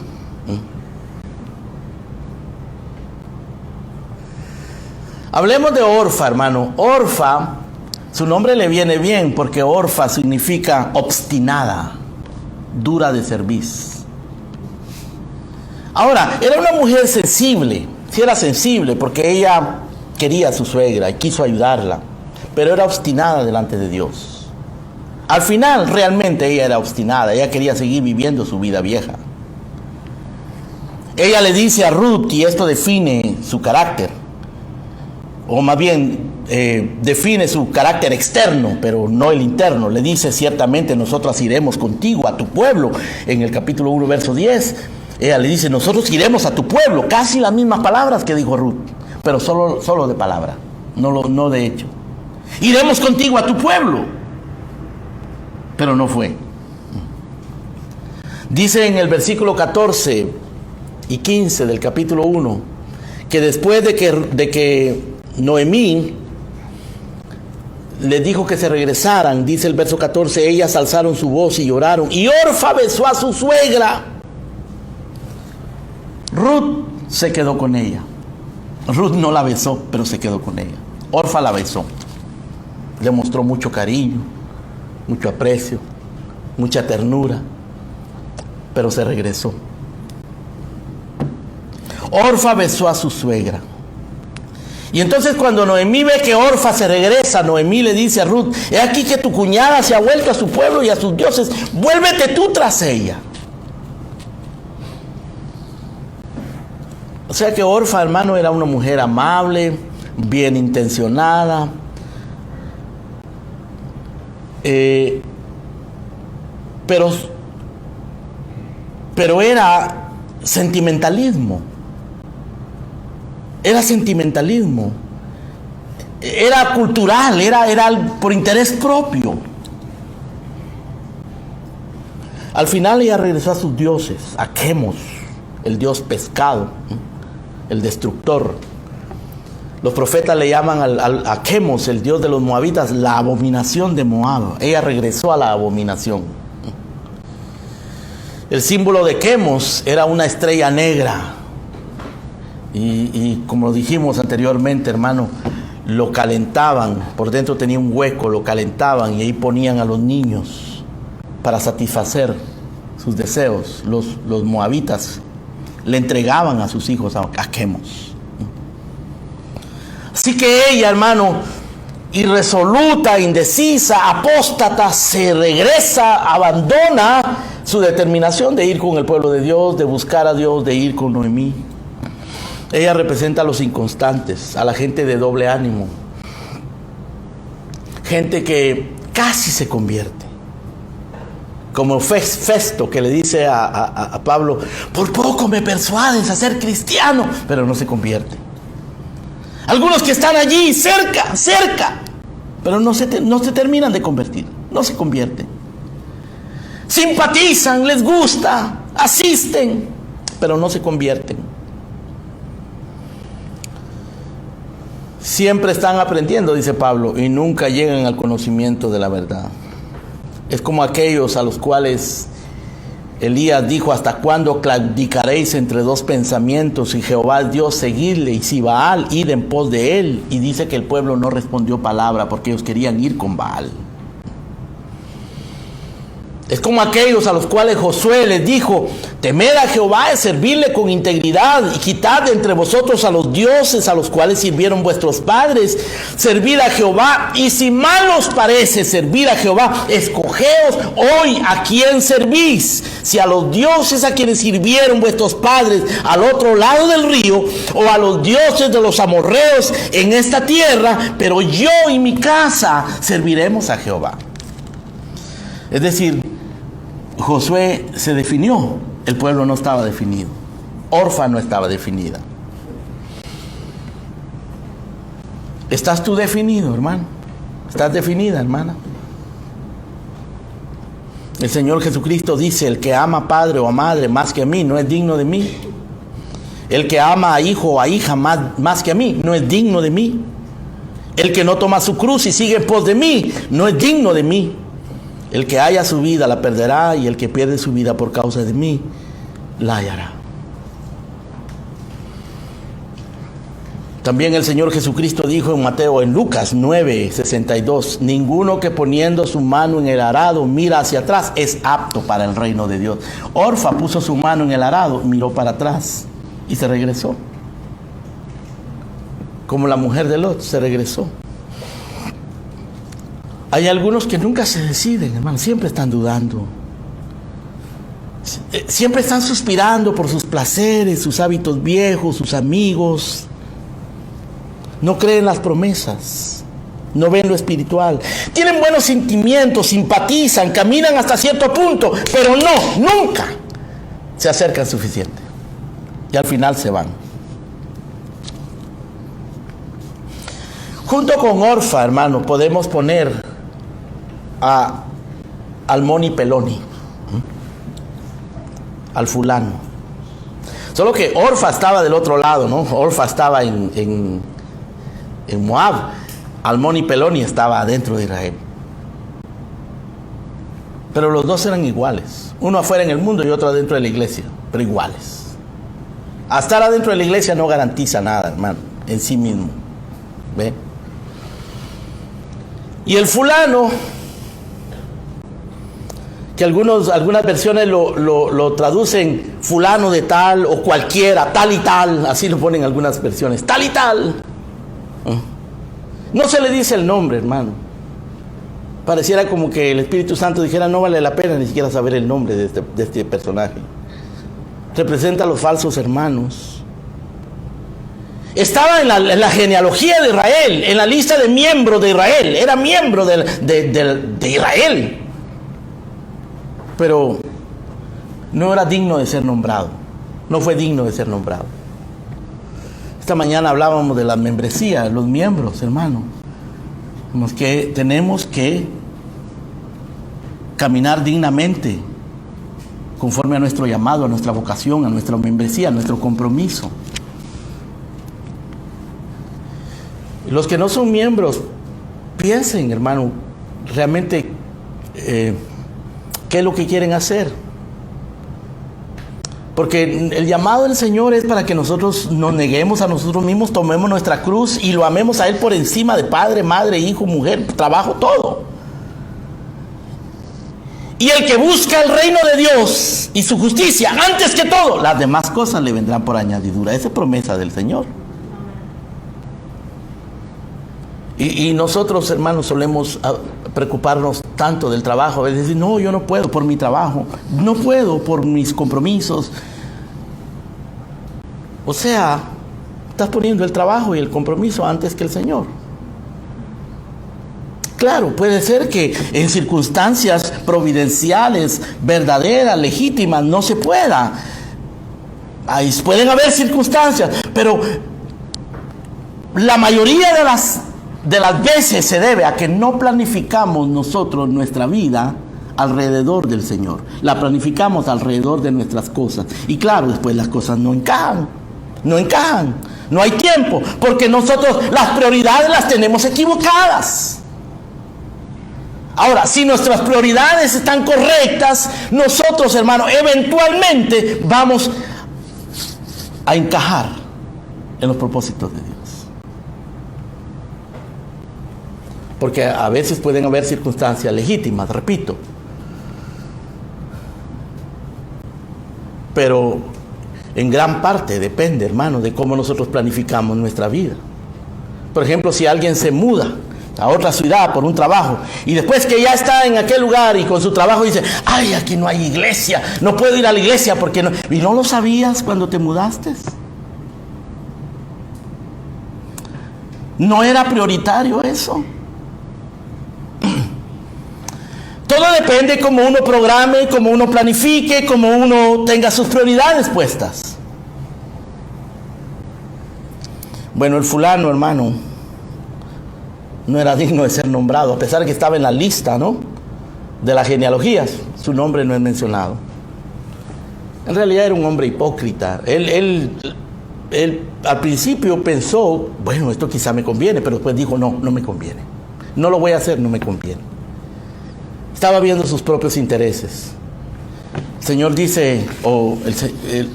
Hablemos de Orfa, hermano. Orfa Su nombre le viene bien porque Orfa significa obstinada, dura de cerviz. Ahora, era una mujer sensible, sí era sensible porque ella quería a su suegra y quiso ayudarla, pero era obstinada delante de Dios. Al final, realmente ella era obstinada, ella quería seguir viviendo su vida vieja. Ella le dice a Ruth, y esto define su carácter, o más bien define su carácter externo, pero no el interno. Le dice: ciertamente nosotras iremos contigo a tu pueblo. En el capítulo 1, verso 10, ella le dice: nosotros iremos a tu pueblo. Casi las mismas palabras que dijo Ruth, pero solo de palabra, no de hecho. Iremos contigo a tu pueblo, pero no fue. Dice en el versículo 14 y 15 del capítulo 1, que después de que Noemí les dijo que se regresaran, dice el verso 14, ellas alzaron su voz y lloraron, y Orfa besó a su suegra. Ruth se quedó con ella. Ruth no la besó, pero se quedó con ella. Orfa la besó. Le mostró mucho cariño, mucho aprecio, mucha ternura, pero se regresó. Orfa besó a su suegra. Y entonces cuando Noemí ve que Orfa se regresa, Noemí le dice a Ruth: he aquí que tu cuñada se ha vuelto a su pueblo y a sus dioses, vuélvete tú tras ella. O sea que Orfa, hermano, era una mujer amable, bien intencionada, pero era sentimentalismo. Era sentimentalismo, era cultural, era por interés propio. Al final ella regresó a sus dioses, a Quemos, el dios pescado, el destructor. Los profetas le llaman a Quemos, el dios de los moabitas, la abominación de Moab. Ella regresó a la abominación. El símbolo de Quemos era una estrella negra. Y como dijimos anteriormente, hermano, lo calentaban, por dentro tenía un hueco, lo calentaban y ahí ponían a los niños para satisfacer sus deseos. Los moabitas le entregaban a sus hijos a Quemos. Así que ella, hermano, irresoluta, indecisa, apóstata, se regresa, abandona su determinación de ir con el pueblo de Dios, de buscar a Dios, de ir con Noemí. Ella representa a los inconstantes, a la gente de doble ánimo, gente que casi se convierte, como Festo, que le dice a Pablo: por poco me persuades a ser cristiano, pero no se convierte. Algunos que están allí cerca, pero no se terminan de convertir, no se convierten. Simpatizan, les gusta, asisten, pero no se convierten. Siempre están aprendiendo, dice Pablo, y nunca llegan al conocimiento de la verdad. Es como aquellos a los cuales Elías dijo: ¿hasta cuándo claudicaréis entre dos pensamientos? Si Jehová es Dios, seguidle, y si Baal, id en pos de él. Y dice que el pueblo no respondió palabra porque ellos querían ir con Baal. Es como aquellos a los cuales Josué les dijo: temed a Jehová y servirle con integridad, y quitad de entre vosotros a los dioses a los cuales sirvieron vuestros padres. Servid a Jehová, y si mal os parece servir a Jehová, escogeos hoy a quién servís: si a los dioses a quienes sirvieron vuestros padres al otro lado del río, o a los dioses de los amorreos en esta tierra, pero yo y mi casa serviremos a Jehová. Es decir, Josué se definió, el pueblo no estaba definido. Orfa no estaba definida. ¿Estás tú definido, hermano? ¿Estás definida, hermana? El Señor Jesucristo dice: el que ama a padre o a madre más que a mí no es digno de mí. El que ama a hijo o a hija más que a mí no es digno de mí. El que no toma su cruz y sigue en pos de mí no es digno de mí. El que haya su vida la perderá, y el que pierde su vida por causa de mí la hallará. También el Señor Jesucristo dijo en Lucas 9:62, ninguno que poniendo su mano en el arado mira hacia atrás es apto para el reino de Dios. Orfa puso su mano en el arado, miró para atrás y se regresó. Como la mujer de Lot, se regresó. Hay algunos que nunca se deciden, hermano, siempre están dudando. Siempre están suspirando por sus placeres, sus hábitos viejos, sus amigos. No creen las promesas, no ven lo espiritual. Tienen buenos sentimientos, simpatizan, caminan hasta cierto punto, pero nunca se acercan suficiente. Y al final se van. Junto con Orfa, hermano, podemos poner a Almoni Peloni, al fulano. Solo que Orfa estaba del otro lado, ¿no? Orfa estaba en Moab. Almoni Peloni estaba adentro de Israel. Pero los dos eran iguales. Uno afuera en el mundo y otro adentro de la iglesia, pero iguales. A estar adentro de la iglesia no garantiza nada, hermano, en sí mismo. ¿Ve? Y el fulano, que algunas versiones lo traducen fulano de tal o cualquiera, tal y tal, así lo ponen algunas versiones, tal y tal. No se le dice el nombre, hermano. Pareciera como que el Espíritu Santo dijera, no vale la pena ni siquiera saber el nombre de este personaje. Representa a los falsos hermanos. Estaba en la genealogía de Israel, en la lista de miembros de Israel. Era miembro de Israel. Pero no era digno de ser nombrado. No fue digno de ser nombrado. Esta mañana hablábamos de la membresía, los miembros, hermano. Tenemos que caminar dignamente, conforme a nuestro llamado, a nuestra vocación, a nuestra membresía, a nuestro compromiso. Los que no son miembros, piensen, hermano, realmente qué es lo que quieren hacer. Porque el llamado del Señor es para que nosotros nos neguemos a nosotros mismos, tomemos nuestra cruz y lo amemos a Él por encima de padre, madre, hijo, mujer, trabajo, todo. Y el que busca el reino de Dios y su justicia, antes que todo, las demás cosas le vendrán por añadidura. Esa es promesa del Señor. Y nosotros, hermanos, solemos preocuparnos tanto del trabajo. A veces decir, no, yo no puedo por mi trabajo. No puedo por mis compromisos. O sea, estás poniendo el trabajo y el compromiso antes que el Señor. Claro, puede ser que en circunstancias providenciales, verdaderas, legítimas, no se pueda. Ahí pueden haber circunstancias, pero la mayoría de las veces se debe a que no planificamos nosotros nuestra vida alrededor del Señor. La planificamos alrededor de nuestras cosas. Y claro, después las cosas no encajan. No hay tiempo, porque nosotros las prioridades las tenemos equivocadas. Ahora, si nuestras prioridades están correctas, nosotros, hermano, eventualmente vamos a encajar en los propósitos de Dios. Porque a veces pueden haber circunstancias legítimas, repito. Pero en gran parte depende, hermano, de cómo nosotros planificamos nuestra vida. Por ejemplo, si alguien se muda a otra ciudad por un trabajo y después que ya está en aquel lugar y con su trabajo dice, ay, aquí no hay iglesia, no puedo ir a la iglesia porque no. ¿Y no lo sabías cuando te mudaste? ¿No era prioritario eso? Todo depende cómo uno programe, cómo uno planifique, cómo uno tenga sus prioridades puestas. Bueno, el fulano, hermano, no era digno de ser nombrado, a pesar de que estaba en la lista, ¿no?, de las genealogías. Su nombre no es mencionado. En realidad era un hombre hipócrita. Él al principio pensó, bueno, esto quizá me conviene, pero después dijo, no me conviene. No lo voy a hacer, no me conviene. Estaba viendo sus propios intereses. El Señor dice,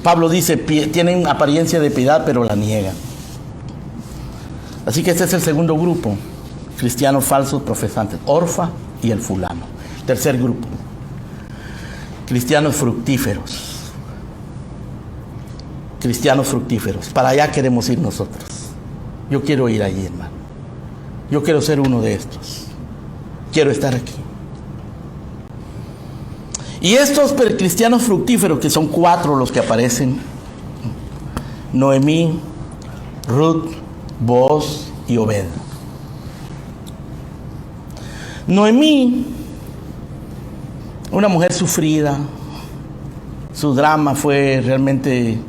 Pablo dice, tienen apariencia de piedad, pero la niegan. Así que este es el segundo grupo, cristianos falsos profesantes, Orfa y el fulano. Tercer grupo, cristianos fructíferos. Cristianos fructíferos. Para allá queremos ir nosotros. Yo quiero ir allí, hermano. Yo quiero ser uno de estos. Quiero estar aquí. Y estos cristianos fructíferos, que son 4 los que aparecen: Noemí, Ruth, Booz y Obed. Noemí, una mujer sufrida. Su drama fue realmente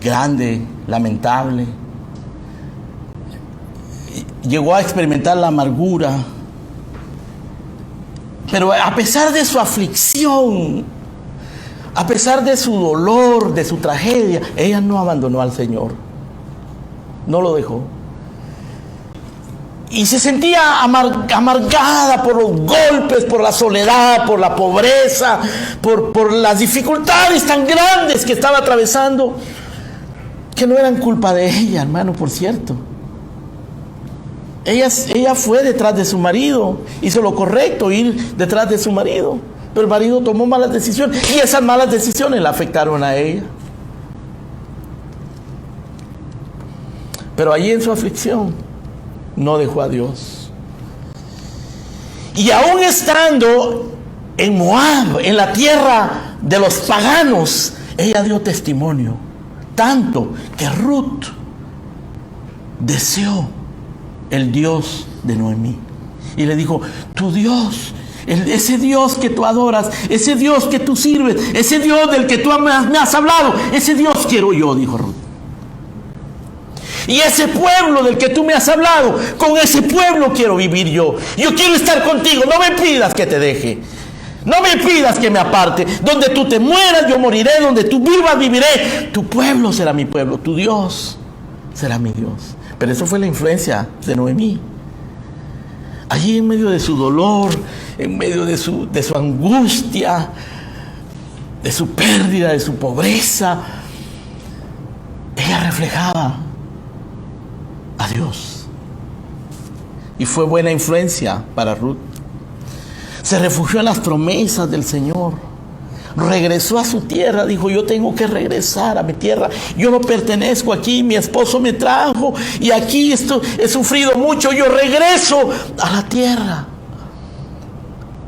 grande, lamentable. Llegó a experimentar la amargura. Pero a pesar de su aflicción, a pesar de su dolor, de su tragedia, ella no abandonó al Señor. No lo dejó. Y se sentía amargada por los golpes, por la soledad, por la pobreza, por las dificultades tan grandes que estaba atravesando, que no eran culpa de ella, hermano, por cierto. Ella fue detrás de su marido, hizo lo correcto, ir detrás de su marido. Pero el marido tomó malas decisiones y esas malas decisiones la afectaron a ella. Pero allí en su aflicción no dejó a Dios. Y aún estando en Moab, en la tierra de los paganos, ella dio testimonio. Tanto que Ruth deseó el Dios de Noemí. Y le dijo: tu Dios, ese Dios que tú adoras, ese Dios que tú sirves, ese Dios del que tú me has hablado, ese Dios quiero yo, dijo Ruth. Y ese pueblo del que tú me has hablado, con ese pueblo quiero vivir yo. Yo quiero estar contigo, no me pidas que te deje. No me pidas que me aparte. Donde tú te mueras, yo moriré. Donde tú vivas, viviré. Tu pueblo será mi pueblo, tu Dios será mi Dios. Pero eso fue la influencia de Noemí. Allí en medio de su dolor, en medio de su angustia, de su pérdida, de su pobreza, ella reflejaba a Dios. Y fue buena influencia para Ruth. Se refugió en las promesas del Señor. Regresó a su tierra, dijo: yo tengo que regresar a mi tierra. Yo no pertenezco aquí, mi esposo me trajo y aquí he sufrido mucho. Yo regreso a la tierra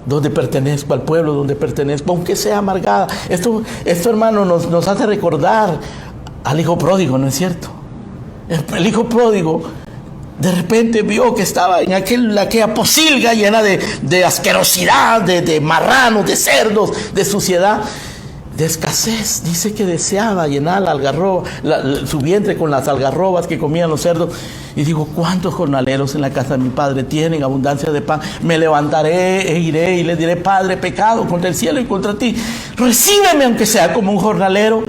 donde pertenezco, al pueblo donde pertenezco, aunque sea amargada. Esto hermano, nos hace recordar al hijo pródigo, ¿no es cierto? El hijo pródigo de repente vio que estaba en aquella posilga llena de asquerosidad, de marranos, de cerdos, de suciedad, de escasez. Dice que deseaba llenar su vientre con las algarrobas que comían los cerdos. Y digo: ¿cuántos jornaleros en la casa de mi padre tienen abundancia de pan? Me levantaré e iré y le diré: Padre, pecado contra el cielo y contra ti. Recíbeme aunque sea como un jornalero.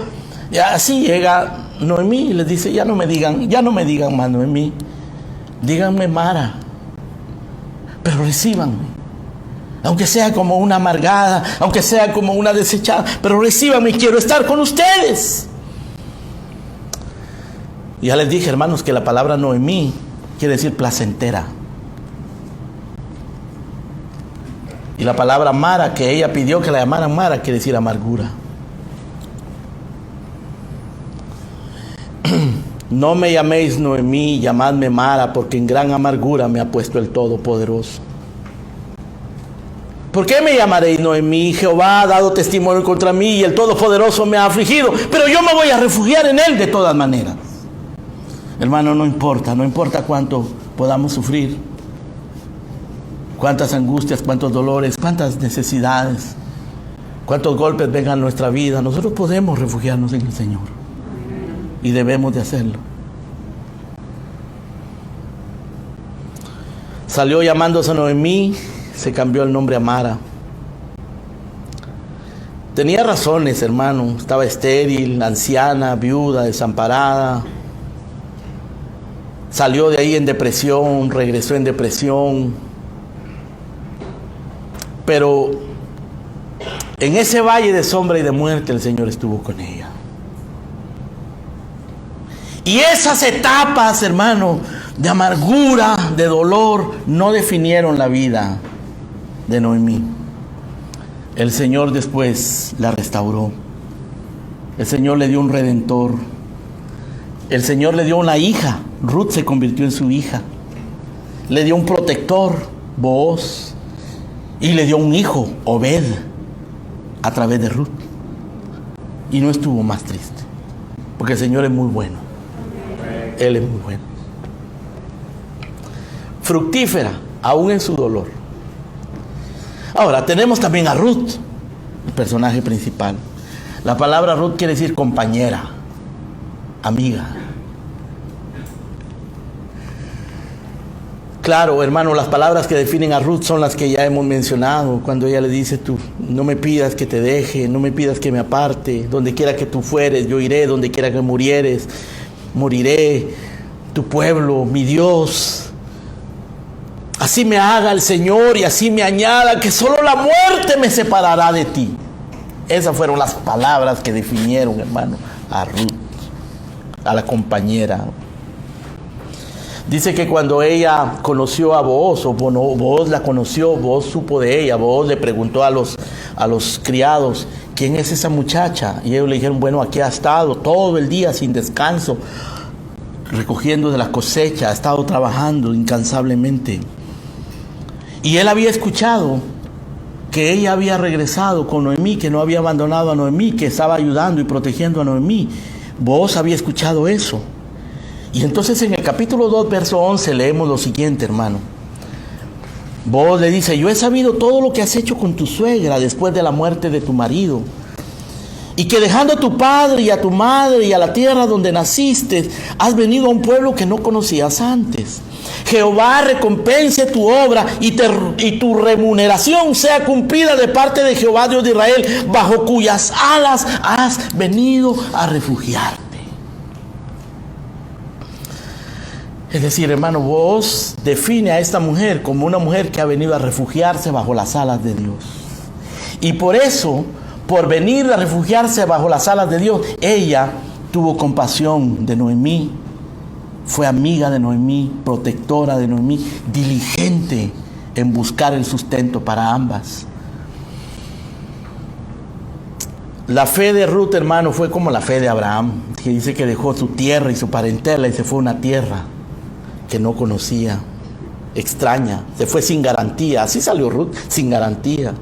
Y así llega Noemí y les dice: ya no me digan más Noemí. Díganme Mara, pero recíbanme, aunque sea como una amargada, aunque sea como una desechada, pero recíbanme, quiero estar con ustedes. Ya les dije, hermanos, que la palabra Noemí quiere decir placentera. Y la palabra Mara, que ella pidió que la llamaran Mara, quiere decir amargura. No me llaméis Noemí, llamadme Mara, porque en gran amargura me ha puesto el Todopoderoso. ¿Por qué me llamaréis Noemí? Jehová ha dado testimonio contra mí y el Todopoderoso me ha afligido, pero yo me voy a refugiar en Él de todas maneras. Hermano, no importa cuánto podamos sufrir, cuántas angustias, cuántos dolores, cuántas necesidades, cuántos golpes vengan a nuestra vida, nosotros podemos refugiarnos en el Señor. Y debemos de hacerlo. Salió llamándose Noemí, se cambió el nombre a Mara. Tenía razones, hermano. Estaba estéril, anciana, viuda, desamparada. Salió de ahí en depresión, regresó en depresión. Pero en ese valle de sombra y de muerte el Señor estuvo con ella. Y esas etapas, hermano, de amargura, de dolor, no definieron la vida de Noemí. El Señor después la restauró. El Señor le dio un redentor. El Señor le dio una hija. Ruth se convirtió en su hija. Le dio un protector, Booz. Y le dio un hijo, Obed, a través de Ruth. Y no estuvo más triste. Porque el Señor es muy bueno. Él es muy bueno. Fructífera, aún en su dolor. Ahora, tenemos también a Ruth, el personaje principal. La palabra Ruth quiere decir compañera, amiga. Claro, hermano, las palabras que definen a Ruth son las que ya hemos mencionado. Cuando ella le dice, tú no me pidas que te deje, no me pidas que me aparte. Donde quiera que tú fueres, yo iré. Donde quiera que murieres, moriré. Tu pueblo, mi Dios. Así me haga el Señor y así me añada que solo la muerte me separará de ti. Esas fueron las palabras que definieron, hermano, a Ruth, a la compañera. Dice que cuando ella conoció a Booz, o Booz la conoció, Booz supo de ella. Booz le preguntó a los criados, ¿quién es esa muchacha? Y ellos le dijeron, bueno, aquí ha estado todo el día sin descanso, recogiendo de la cosecha, ha estado trabajando incansablemente. Y él había escuchado que ella había regresado con Noemí, que no había abandonado a Noemí, que estaba ayudando y protegiendo a Noemí. Booz había escuchado eso. Y entonces en el capítulo 2, verso 11, leemos lo siguiente, hermano. Booz le dice, yo he sabido todo lo que has hecho con tu suegra después de la muerte de tu marido. Y que dejando a tu padre y a tu madre y a la tierra donde naciste, has venido a un pueblo que no conocías antes. Jehová recompense tu obra y tu remuneración sea cumplida de parte de Jehová Dios de Israel, bajo cuyas alas has venido a refugiarte. Es decir, hermano, Booz define a esta mujer como una mujer que ha venido a refugiarse bajo las alas de Dios. Y por eso, por venir a refugiarse bajo las alas de Dios, ella tuvo compasión de Noemí, fue amiga de Noemí, protectora de Noemí, diligente en buscar el sustento para ambas. La fe de Ruth, hermano, fue como la fe de Abraham, que dice que dejó su tierra y su parentela y se fue a una tierra que no conocía, extraña, se fue sin garantía. Así salió Ruth, sin garantía.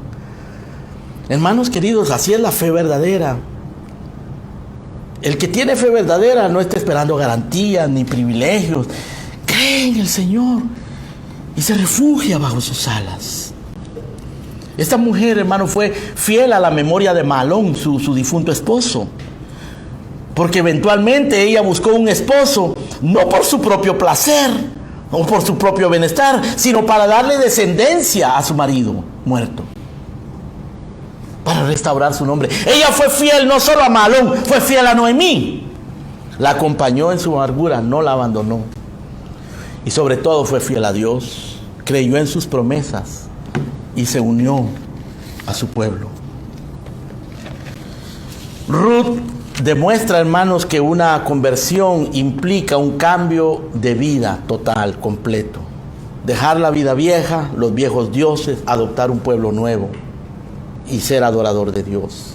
Hermanos queridos, así es la fe verdadera. El que tiene fe verdadera no está esperando garantías ni privilegios. Cree en el Señor y se refugia bajo sus alas. Esta mujer, hermano, fue fiel a la memoria de Mahlón, su difunto esposo. Porque eventualmente ella buscó un esposo, no por su propio placer o por su propio bienestar, sino para darle descendencia a su marido muerto, para restaurar su nombre. Ella fue fiel no solo a Mahlón, fue fiel a Noemí. La acompañó en su amargura, no la abandonó. Y sobre todo fue fiel a Dios, creyó en sus promesas y se unió a su pueblo. Ruth demuestra, hermanos, que una conversión implica un cambio de vida total, completo. Dejar la vida vieja, los viejos dioses, adoptar un pueblo nuevo y ser adorador de Dios.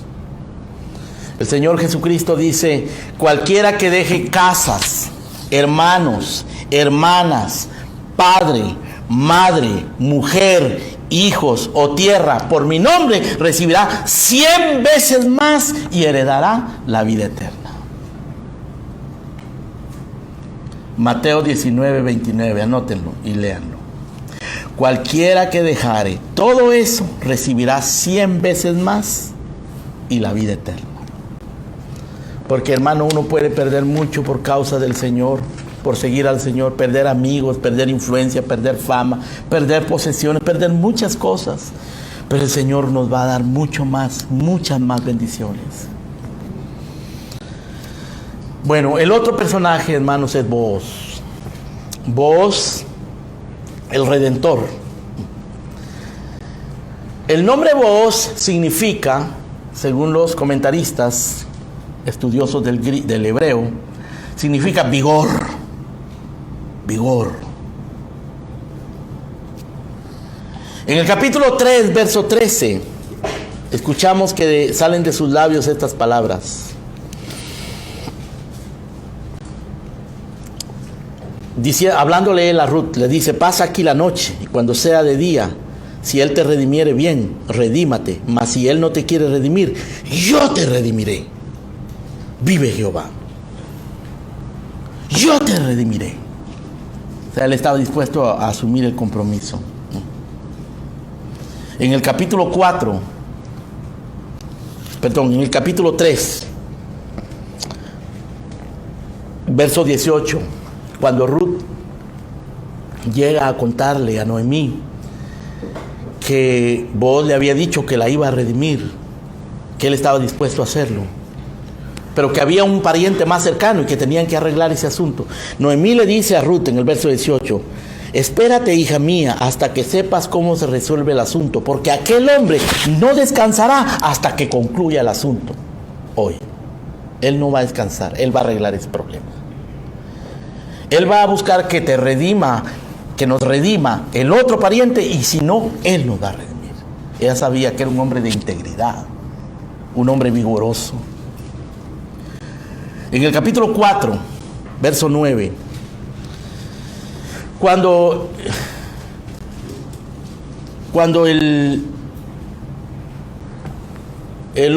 El Señor Jesucristo dice, cualquiera que deje casas, hermanos, hermanas, padre, madre, mujer, hijos o tierra por mi nombre, recibirá 100 veces más y heredará la vida eterna. Mateo 19, 29, anótenlo y léanlo. Cualquiera que dejare todo eso recibirá 100 veces más y la vida eterna. Porque, hermano, uno puede perder mucho por causa del Señor, por seguir al Señor, perder amigos, perder influencia, perder fama, perder posesiones, perder muchas cosas. Pero el Señor nos va a dar mucho más, muchas más bendiciones. Bueno, el otro personaje, hermanos, es Booz. Booz, el Redentor. El nombre Booz significa, según los comentaristas estudiosos del hebreo, significa vigor, vigor. En el capítulo 3, verso 13, escuchamos que salen de sus labios estas palabras. Dice, hablándole él a Ruth, le dice: pasa aquí la noche, y cuando sea de día, si él te redimiere bien, redímate. Mas si él no te quiere redimir, yo te redimiré. Vive Jehová. Yo te redimiré. O sea, él estaba dispuesto a asumir el compromiso. En el capítulo 3, verso 18, cuando Ruth llega a contarle a Noemí que Booz le había dicho que la iba a redimir, que él estaba dispuesto a hacerlo, pero que había un pariente más cercano y que tenían que arreglar ese asunto. Noemí le dice a Ruth en el verso 18: espérate, hija mía, hasta que sepas cómo se resuelve el asunto, porque aquel hombre no descansará hasta que concluya el asunto. Hoy, él no va a descansar, él va a arreglar ese problema. Él va a buscar que te redima, que nos redima el otro pariente, y si no, él nos va a redimir. Ella sabía que era un hombre de integridad, un hombre vigoroso. En el capítulo 4, verso 9, cuando el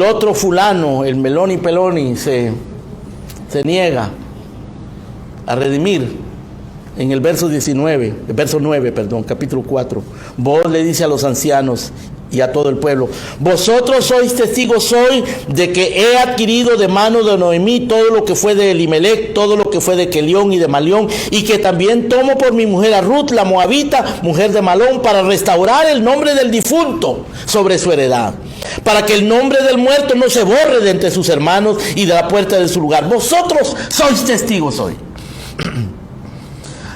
otro fulano, el Meloni Peloni, se niega a redimir, en el verso 9, capítulo 4, Booz le dice a los ancianos y a todo el pueblo: vosotros sois testigos hoy de que he adquirido de mano de Noemí todo lo que fue de Elimelech, todo lo que fue de Kelión y de Malión, y que también tomo por mi mujer a Ruth, la moabita, mujer de Malón, para restaurar el nombre del difunto sobre su heredad, para que el nombre del muerto no se borre de entre sus hermanos y de la puerta de su lugar. Vosotros sois testigos hoy.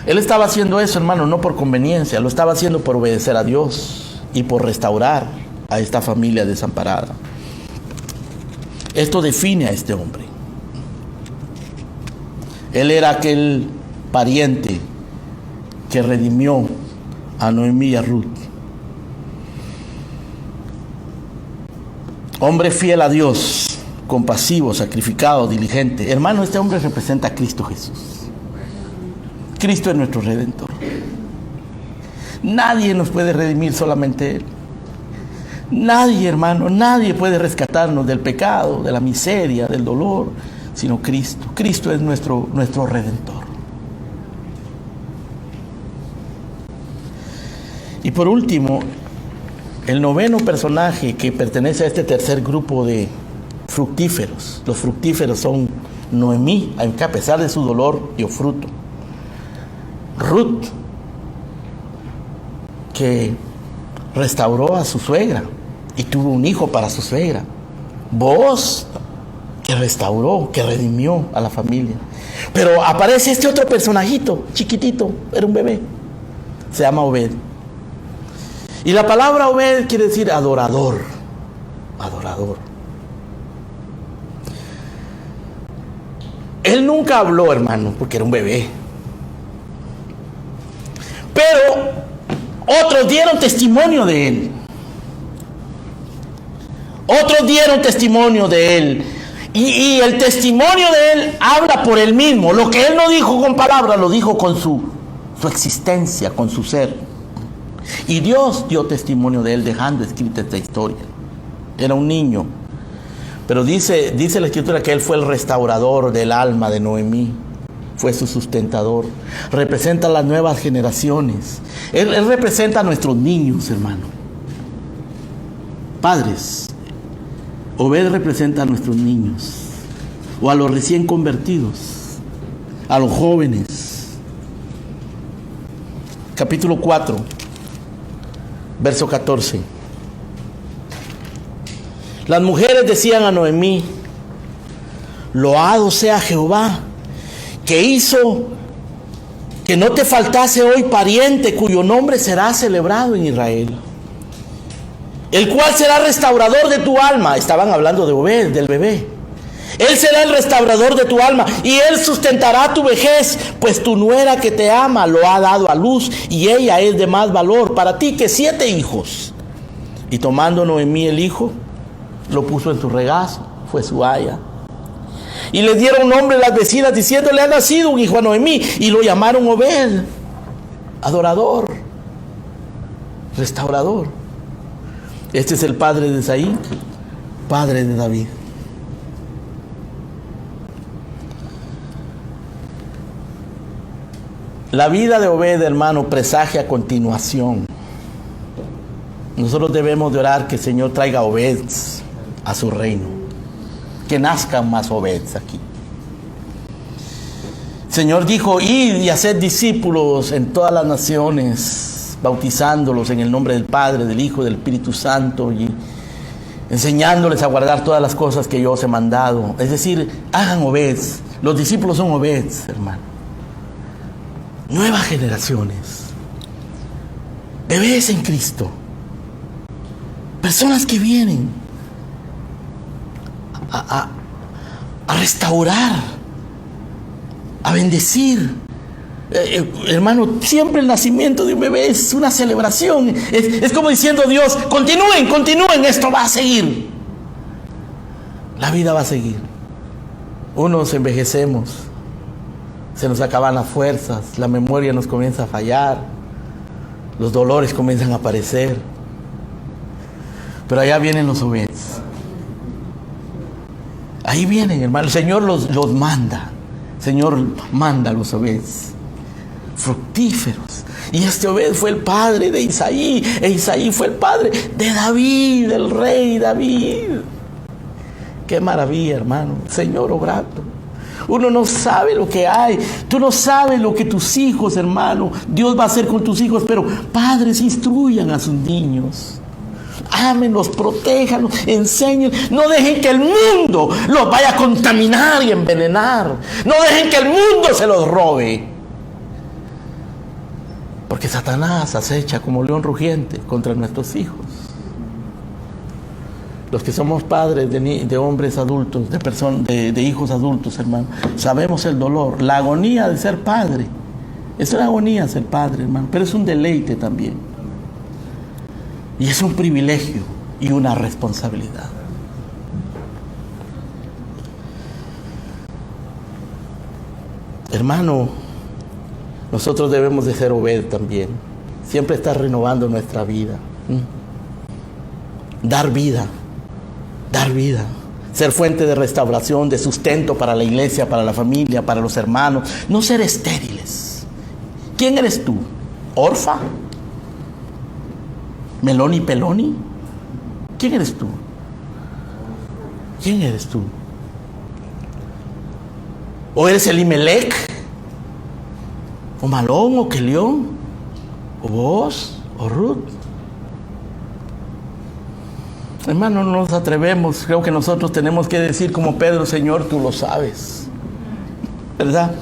Él estaba haciendo eso, hermano, no por conveniencia, lo estaba haciendo por obedecer a Dios y por restaurar a esta familia desamparada. Esto define a este hombre. Él era aquel pariente que redimió a Noemí y a Ruth. Hombre fiel a Dios, compasivo, sacrificado, diligente. Hermano, este hombre representa a Cristo Jesús. Cristo es nuestro Redentor. Nadie nos puede redimir, solamente Él. Nadie, hermano, nadie puede rescatarnos del pecado, de la miseria, del dolor, sino Cristo. Cristo es nuestro Redentor. Y por último, el noveno personaje que pertenece a este tercer grupo de fructíferos. Los fructíferos son Noemí, que a pesar de su dolor dio fruto. Ruth, que restauró a su suegra y tuvo un hijo para su suegra. Booz, que restauró, que redimió a la familia. Pero aparece este otro personajito, chiquitito, era un bebé, se llama Obed. Y la palabra Obed quiere decir adorador, adorador. Él nunca habló, hermano, porque era un bebé. Pero otros dieron testimonio de él. Otros dieron testimonio de él. Y el testimonio de él habla por él mismo. Lo que él no dijo con palabras, lo dijo con su existencia, con su ser. Y Dios dio testimonio de él, dejando escrita esta historia. Era un niño. Pero dice la Escritura que él fue el restaurador del alma de Noemí. Fue su sustentador. Representa a las nuevas generaciones. Él representa a nuestros niños, hermano. Padres, Obed representa a nuestros niños, o a los recién convertidos, a los jóvenes. Capítulo 4, verso 14. Las mujeres decían a Noemí: loado sea Jehová, que hizo que no te faltase hoy pariente cuyo nombre será celebrado en Israel, el cual será restaurador de tu alma. Estaban hablando de Obed, del bebé. Él será el restaurador de tu alma y Él sustentará tu vejez, pues tu nuera que te ama lo ha dado a luz y ella es de más valor para ti que 7 hijos. Y tomando Noemí el hijo, lo puso en su regazo, fue su aya. Y le dieron nombre las vecinas diciendo, le ha nacido un hijo a Noemí, y lo llamaron Obed, adorador, restaurador. Este es el padre de Isaí, padre de David. La vida de Obed, hermano, presagia continuación. Nosotros debemos de orar que el Señor traiga Obeds a su reino, que nazcan más Obeds aquí. El Señor dijo, id y haced discípulos en todas las naciones, bautizándolos en el nombre del Padre, del Hijo, del Espíritu Santo, y enseñándoles a guardar todas las cosas que yo os he mandado. Es decir, hagan Obeds. Los discípulos son Obeds, hermano. Nuevas generaciones, bebés en Cristo, personas que vienen a restaurar, a bendecir. Hermano, siempre el nacimiento de un bebé es una celebración, es como diciendo Dios, continúen, esto va a seguir, la vida va a seguir. Unos envejecemos, se nos acaban las fuerzas, la memoria nos comienza a fallar, los dolores comienzan a aparecer. Pero allá vienen los Obeds. Ahí vienen, hermano. El Señor los manda. El Señor manda a los Obeds fructíferos. Y este Obed fue el padre de Isaí. E Isaí fue el padre de David, el rey David. Qué maravilla, hermano. El Señor obrando. Uno no sabe lo que hay. Tú no sabes lo que tus hijos, hermano, Dios va a hacer con tus hijos. Pero padres, instruyan a sus niños. Ámenlos, protéjanlos, enseñen. No dejen que el mundo los vaya a contaminar y envenenar. No dejen que el mundo se los robe. Porque Satanás acecha como león rugiente contra nuestros hijos. Los que somos padres de hombres adultos, de hijos adultos, hermano, sabemos el dolor, la agonía de ser padre. Es una agonía ser padre, hermano, pero es un deleite también. Y es un privilegio y una responsabilidad. Hermano, nosotros debemos de ser Obed también. Siempre estar renovando nuestra vida. Dar vida. Ser fuente de restauración, de sustento para la iglesia, para la familia, para los hermanos. No ser estériles. ¿Quién eres tú? ¿Orfa? ¿Meloni Peloni? ¿Quién eres tú? ¿Quién eres tú? ¿O eres Elimelech? ¿O Malón? ¿O Kelión? ¿O vos? ¿O Ruth? Hermano, no nos atrevemos. Creo que nosotros tenemos que decir como Pedro, Señor, tú lo sabes. ¿Verdad?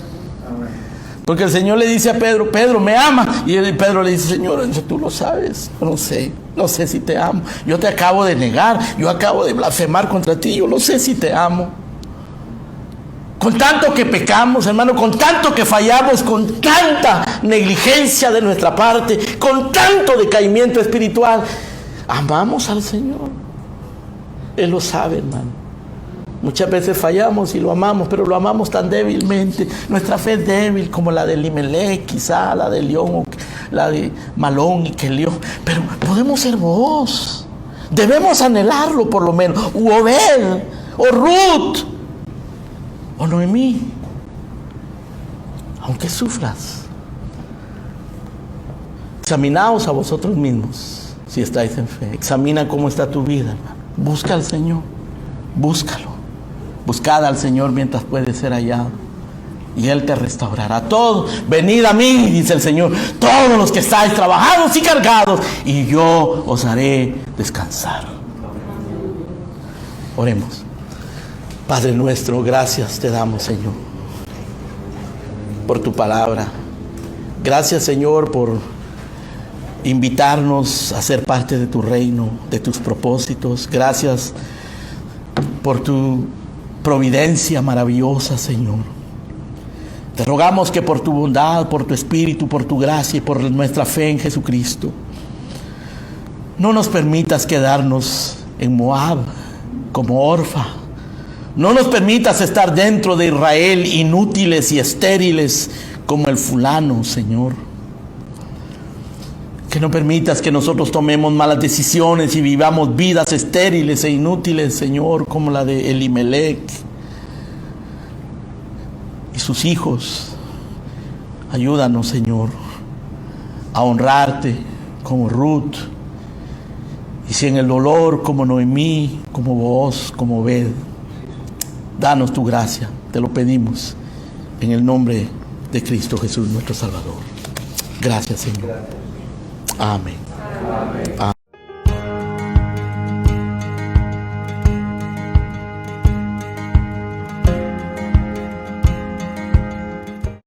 Porque el Señor le dice a Pedro, Pedro, ¿me ama? Y Pedro le dice, Señor, tú lo sabes. No sé si te amo. Yo te acabo de negar, yo acabo de blasfemar contra ti, yo no sé si te amo. Con tanto que pecamos, hermano, con tanto que fallamos, con tanta negligencia de nuestra parte, con tanto decaimiento espiritual, amamos al Señor. Él lo sabe, hermano. Muchas veces fallamos y lo amamos, pero lo amamos tan débilmente. Nuestra fe es débil, como la de Elimelech, quizá la de León, o la de Malón y Kelión. Pero podemos ser vos. Debemos anhelarlo por lo menos. O Obed, o Ruth, o Noemí. Aunque sufras, examinaos a vosotros mismos si estáis en fe. Examina cómo está tu vida, hermano. Busca al Señor, búscalo. Buscad al Señor mientras puede ser hallado, y Él te restaurará todo. Venid a mí, dice el Señor, todos los que estáis trabajados y cargados, y yo os haré descansar. Oremos. Padre nuestro, gracias te damos, Señor, por tu palabra. Gracias, Señor, por invitarnos a ser parte de tu reino, de tus propósitos. Gracias por tu providencia maravillosa, Señor. Te rogamos que por tu bondad, por tu espíritu, por tu gracia y por nuestra fe en Jesucristo, no nos permitas quedarnos en Moab como Orfa. No nos permitas estar dentro de Israel inútiles y estériles como el fulano, Señor. Que no permitas que nosotros tomemos malas decisiones y vivamos vidas estériles e inútiles, Señor, como la de Elimelech y sus hijos. Ayúdanos, Señor, a honrarte como Ruth, y si en el dolor como Noemí, como Booz, como Obed. Danos tu gracia, te lo pedimos en el nombre de Cristo Jesús, nuestro Salvador. Gracias, Señor. Amén. Amén.